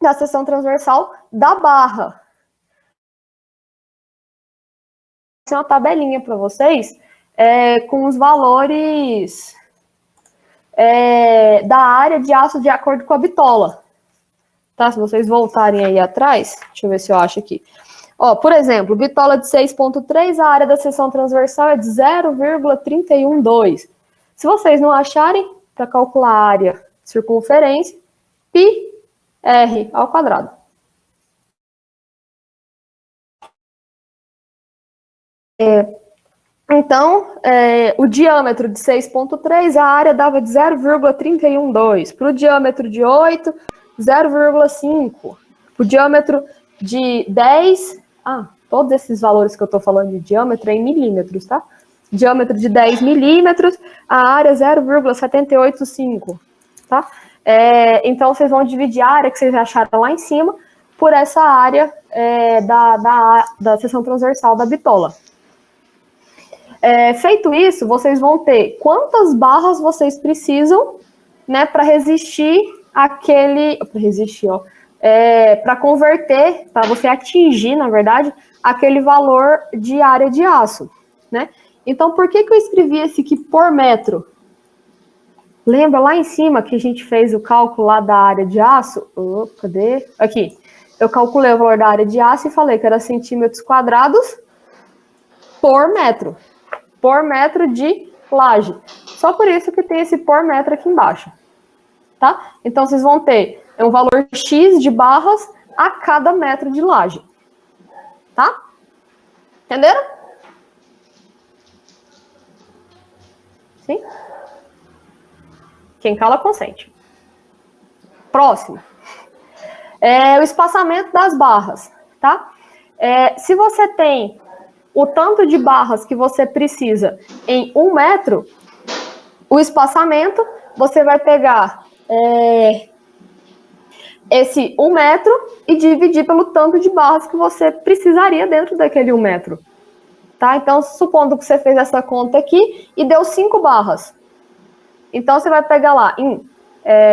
da seção transversal da barra. Tem uma tabelinha para vocês com os valores da área de aço de acordo com a bitola. Tá? Se vocês voltarem aí atrás, deixa eu ver se eu acho aqui. Ó, por exemplo, bitola de 6,3, a área da seção transversal é de 0,312. Se vocês não acharem, para calcular a área circunferência, πr ao quadrado. Então, o diâmetro de 6,3, a área dava de 0,312. Para o diâmetro de 8, 0,5. Para o diâmetro de 10, todos esses valores que eu estou falando de diâmetro é em milímetros, tá? Diâmetro de 10 milímetros, a área 0,785, tá? Então, vocês vão dividir a área que vocês acharam lá em cima por essa área da seção transversal da bitola. Feito isso, vocês vão ter quantas barras vocês precisam, né, para resistir para converter, para você atingir, na verdade, aquele valor de área de aço, né? Então, por que eu escrevi esse aqui por metro? Lembra lá em cima que a gente fez o cálculo lá da área de aço? Cadê? Aqui. Eu calculei o valor da área de aço e falei que era centímetros quadrados por metro. Por metro de laje. Só por isso que tem esse por metro aqui embaixo. Tá? Então, vocês vão ter um valor X de barras a cada metro de laje. Tá? Entenderam? Sim? Quem cala, consente. Próximo. O espaçamento das barras, tá? Se você tem o tanto de barras que você precisa em 1 metro, o espaçamento, você vai pegar esse 1 metro e dividir pelo tanto de barras que você precisaria dentro daquele 1 metro. Tá? Então, supondo que você fez essa conta aqui e deu 5 barras. Então, você vai pegar lá, em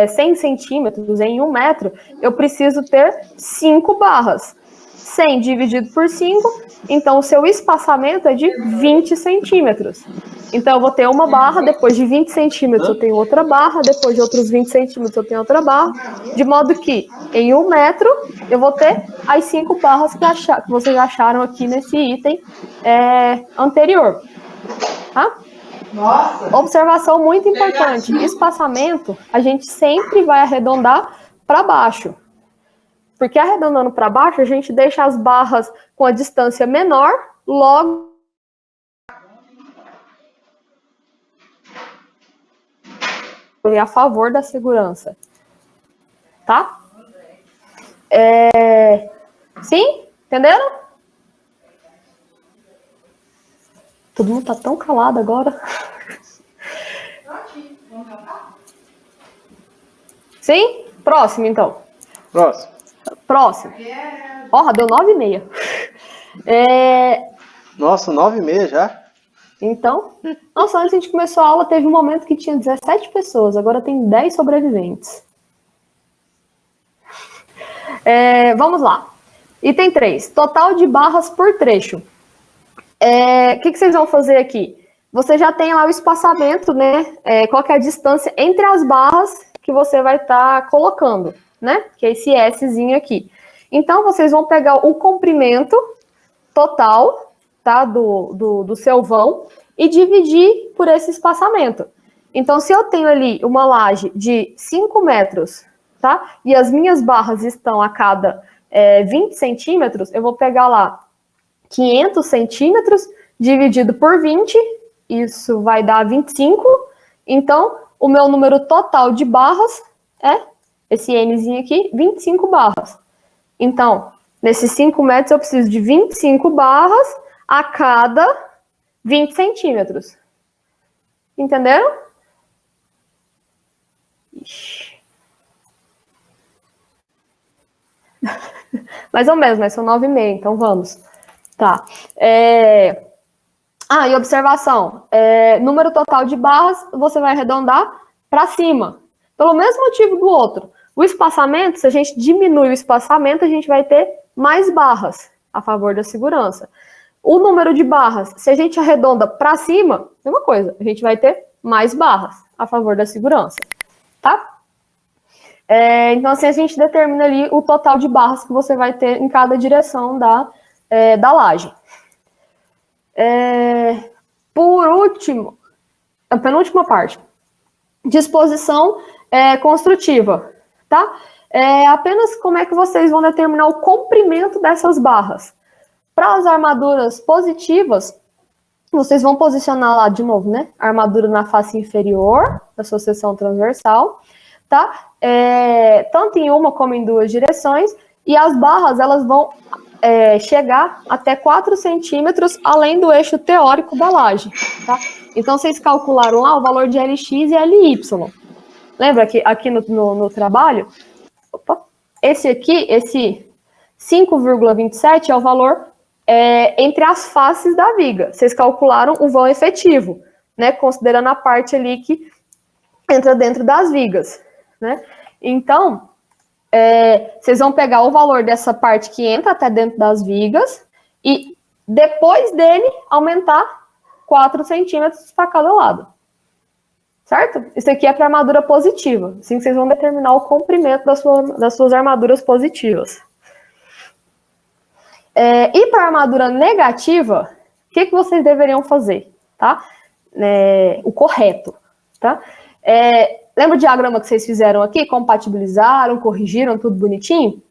100 centímetros, em 1 metro, eu preciso ter 5 barras. 100 dividido por 5, então o seu espaçamento é de 20 centímetros. Então, eu vou ter uma barra, depois de 20 centímetros eu tenho outra barra, depois de outros 20 centímetros eu tenho outra barra, de modo que, em 1 metro, eu vou ter as 5 barras que vocês acharam aqui nesse item anterior. Tá? Nossa. Observação muito importante, espaçamento, a gente sempre vai arredondar para baixo. Porque arredondando para baixo, a gente deixa as barras com a distância menor, logo a favor da segurança. Tá? Sim? Entenderam? Todo mundo tá tão calado agora. Sim? Próximo, então. Próximo. Ó, deu 9h30. Nossa, 9h30 já? Então, nossa, antes a gente começou a aula, teve um momento que tinha 17 pessoas, agora tem 10 sobreviventes. Vamos lá. Item 3, total de barras por trecho. O que vocês vão fazer aqui? Você já tem lá o espaçamento, né? Qual que é a distância entre as barras que você vai estar colocando, né? Que é esse Szinho aqui. Então, vocês vão pegar o comprimento total, tá? Do seu vão e dividir por esse espaçamento. Então, se eu tenho ali uma laje de 5 metros, tá? E as minhas barras estão a cada 20 centímetros, eu vou pegar lá 500 centímetros dividido por 20, isso vai dar 25. Então, o meu número total de barras é esse Nzinho aqui, 25 barras. Então, nesses 5 metros eu preciso de 25 barras a cada 20 centímetros. Entenderam? Ixi. Mais ou menos, mas são 9h30, então vamos. Tá. E observação. Número total de barras, você vai arredondar para cima. Pelo mesmo motivo do outro. O espaçamento, se a gente diminui o espaçamento, a gente vai ter mais barras a favor da segurança. O número de barras, se a gente arredonda para cima, é uma coisa, a gente vai ter mais barras a favor da segurança, tá? Então, assim, a gente determina ali o total de barras que você vai ter em cada direção da laje. Por último, a penúltima parte, disposição construtiva, tá? Apenas como é que vocês vão determinar o comprimento dessas barras. Para as armaduras positivas, vocês vão posicionar lá de novo, né? A armadura na face inferior da sua seção transversal, tá? Tanto em uma como em duas direções, e as barras, elas vão chegar até 4 centímetros além do eixo teórico da laje, tá? Então, vocês calcularam lá o valor de LX e LY. Lembra que aqui no trabalho, esse aqui, esse 5,27 é o valor entre as faces da viga. Vocês calcularam o vão efetivo, né? Considerando a parte ali que entra dentro das vigas, né? Então, vocês vão pegar o valor dessa parte que entra até dentro das vigas e depois dele aumentar 4 centímetros para cada lado. Certo? Isso aqui é para armadura positiva. Assim que vocês vão determinar o comprimento das suas armaduras positivas. E para armadura negativa, o que vocês deveriam fazer? Tá? O correto. Tá? Lembra o diagrama que vocês fizeram aqui? Compatibilizaram, corrigiram, tudo bonitinho?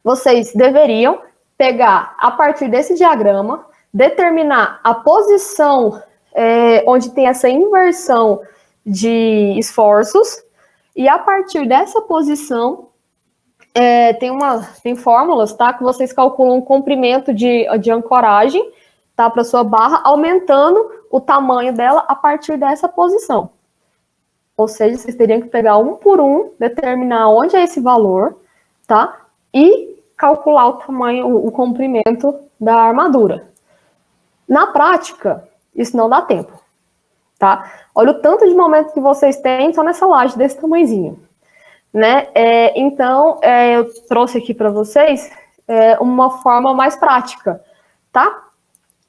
Vocês deveriam pegar, a partir desse diagrama, determinar a posição onde tem essa inversão de esforços, e a partir dessa posição, tem fórmulas, tá, que vocês calculam o comprimento de ancoragem, tá, para sua barra, aumentando o tamanho dela a partir dessa posição. Ou seja, vocês teriam que pegar um por um, determinar onde é esse valor, tá, e calcular o tamanho, o comprimento da armadura. Na prática, isso não dá tempo, tá? Olha o tanto de momento que vocês têm só nessa laje desse tamanhozinho, né? Então, eu trouxe aqui para vocês uma forma mais prática, tá?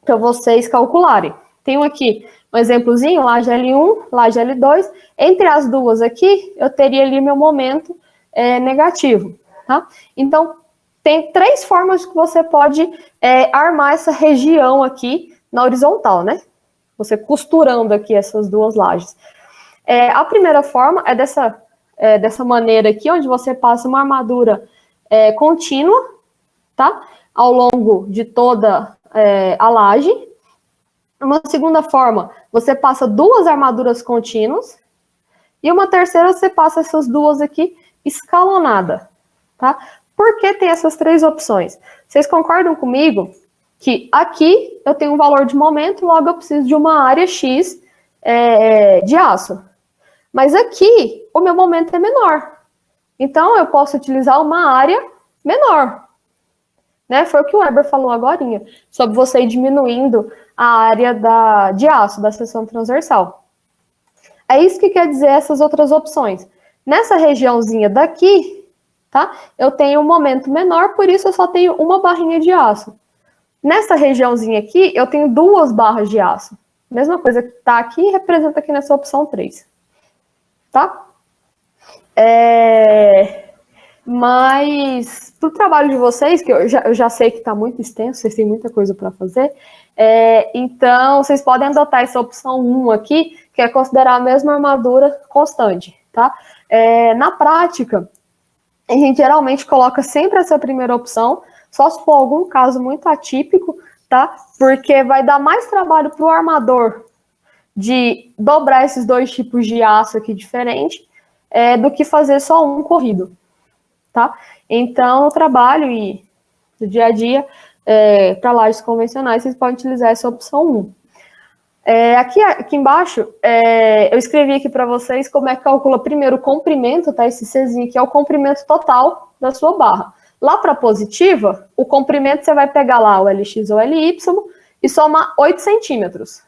Para vocês calcularem. Tenho aqui um exemplozinho, laje L1, laje L2. Entre as duas aqui, eu teria ali meu momento negativo, tá? Então, tem 3 formas que você pode armar essa região aqui na horizontal, né? Você costurando aqui essas duas lajes. A primeira forma é dessa maneira aqui, onde você passa uma armadura contínua, tá? Ao longo de toda a laje. Uma segunda forma, você passa 2 armaduras contínuas. E uma terceira, você passa essas duas aqui escalonada, tá? Por que tem essas 3 opções? Vocês concordam comigo que aqui eu tenho um valor de momento, logo eu preciso de uma área X de aço. Mas aqui o meu momento é menor. Então eu posso utilizar uma área menor. Né? Foi o que o Weber falou agorinha, sobre você ir diminuindo a área de aço, da seção transversal. É isso que quer dizer essas outras opções. Nessa regiãozinha daqui, tá? Eu tenho um momento menor, por isso eu só tenho uma barrinha de aço. Nessa regiãozinha aqui, eu tenho 2 barras de aço. Mesma coisa que tá aqui, representa aqui nessa opção 3. Tá? Mas, pro trabalho de vocês, que eu já sei que tá muito extenso, vocês têm muita coisa para fazer, então, vocês podem adotar essa opção 1 aqui, que é considerar a mesma armadura constante, tá? Na prática, a gente geralmente coloca sempre essa primeira opção, só se for algum caso muito atípico, tá? Porque vai dar mais trabalho para o armador de dobrar esses 2 tipos de aço aqui diferentes do que fazer só um corrido, tá? Então, o trabalho e do dia a dia, para lajes convencionais, vocês podem utilizar essa opção 1. Aqui embaixo, eu escrevi aqui para vocês como é que calcula primeiro o comprimento, tá? Esse Czinho aqui é o comprimento total da sua barra. Lá para positiva, o comprimento você vai pegar lá o LX ou LY e somar 8 centímetros,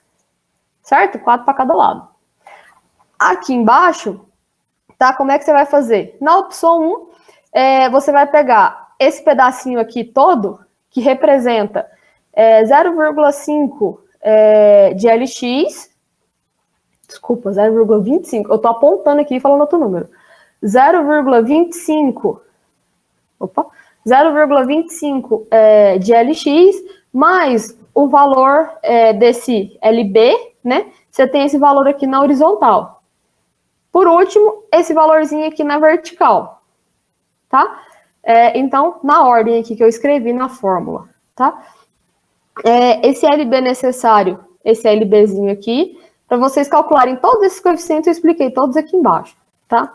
certo? 4 para cada lado. Aqui embaixo, tá? Como é que você vai fazer? Na opção 1, você vai pegar esse pedacinho aqui todo, que representa 0,5 de LX, desculpa, 0,25, eu tô apontando aqui e falando outro número, 0,25 de LX, mais o valor desse LB, né? Você tem esse valor aqui na horizontal. Por último, esse valorzinho aqui na vertical, tá? Então, na ordem aqui que eu escrevi na fórmula, tá? Esse LB necessário, esse LBzinho aqui, para vocês calcularem todos esses coeficientes, eu expliquei todos aqui embaixo, tá?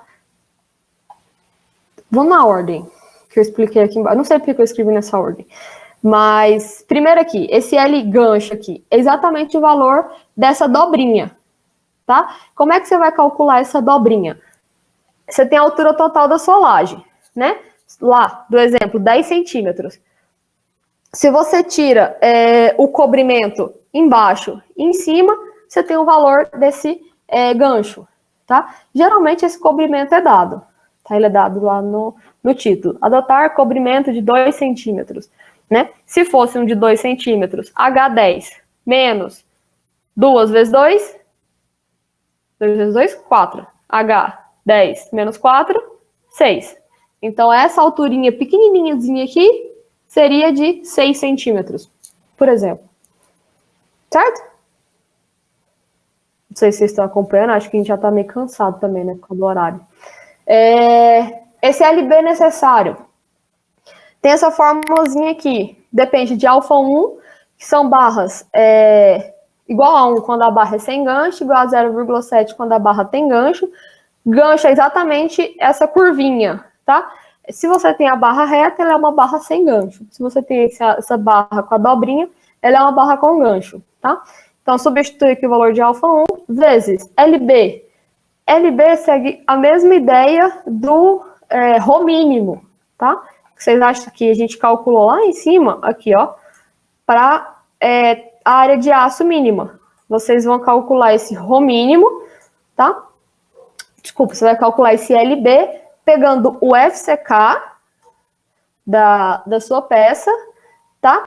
Vamos na ordem que eu expliquei aqui embaixo. Não sei porque eu escrevi nessa ordem. Mas, primeiro aqui, esse L gancho aqui, é exatamente o valor dessa dobrinha, tá? Como é que você vai calcular essa dobrinha? Você tem a altura total da sua laje, né? Lá, do exemplo, 10 centímetros. Se você tira o cobrimento embaixo e em cima, você tem o valor desse gancho, tá? Geralmente esse cobrimento é dado, tá? Ele é dado lá no título. Adotar cobrimento de 2 centímetros, né? Se fosse um de 2 centímetros, H10 menos 2 vezes 2, 2 vezes 2, 4. H10 menos 4, 6. Então, essa alturinha pequenininhazinha aqui seria de 6 centímetros, por exemplo. Certo? Não sei se vocês estão acompanhando, acho que a gente já está meio cansado também, né, por causa do horário. Esse LB necessário tem essa formulazinha aqui, depende de alfa 1, que são barras igual a 1 quando a barra é sem gancho, igual a 0,7 quando a barra tem gancho. Gancho é exatamente essa curvinha, tá? Se você tem a barra reta, ela é uma barra sem gancho. Se você tem essa barra com a dobrinha, ela é uma barra com gancho, tá? Então, substitui aqui o valor de alfa 1 vezes LB. LB segue a mesma ideia do Rho mínimo, tá? Vocês acham que a gente calculou lá em cima, aqui, ó, para a área de aço mínima. Vocês vão calcular esse Rho mínimo, tá? Desculpa, você vai calcular esse LB pegando o FCK da sua peça, tá?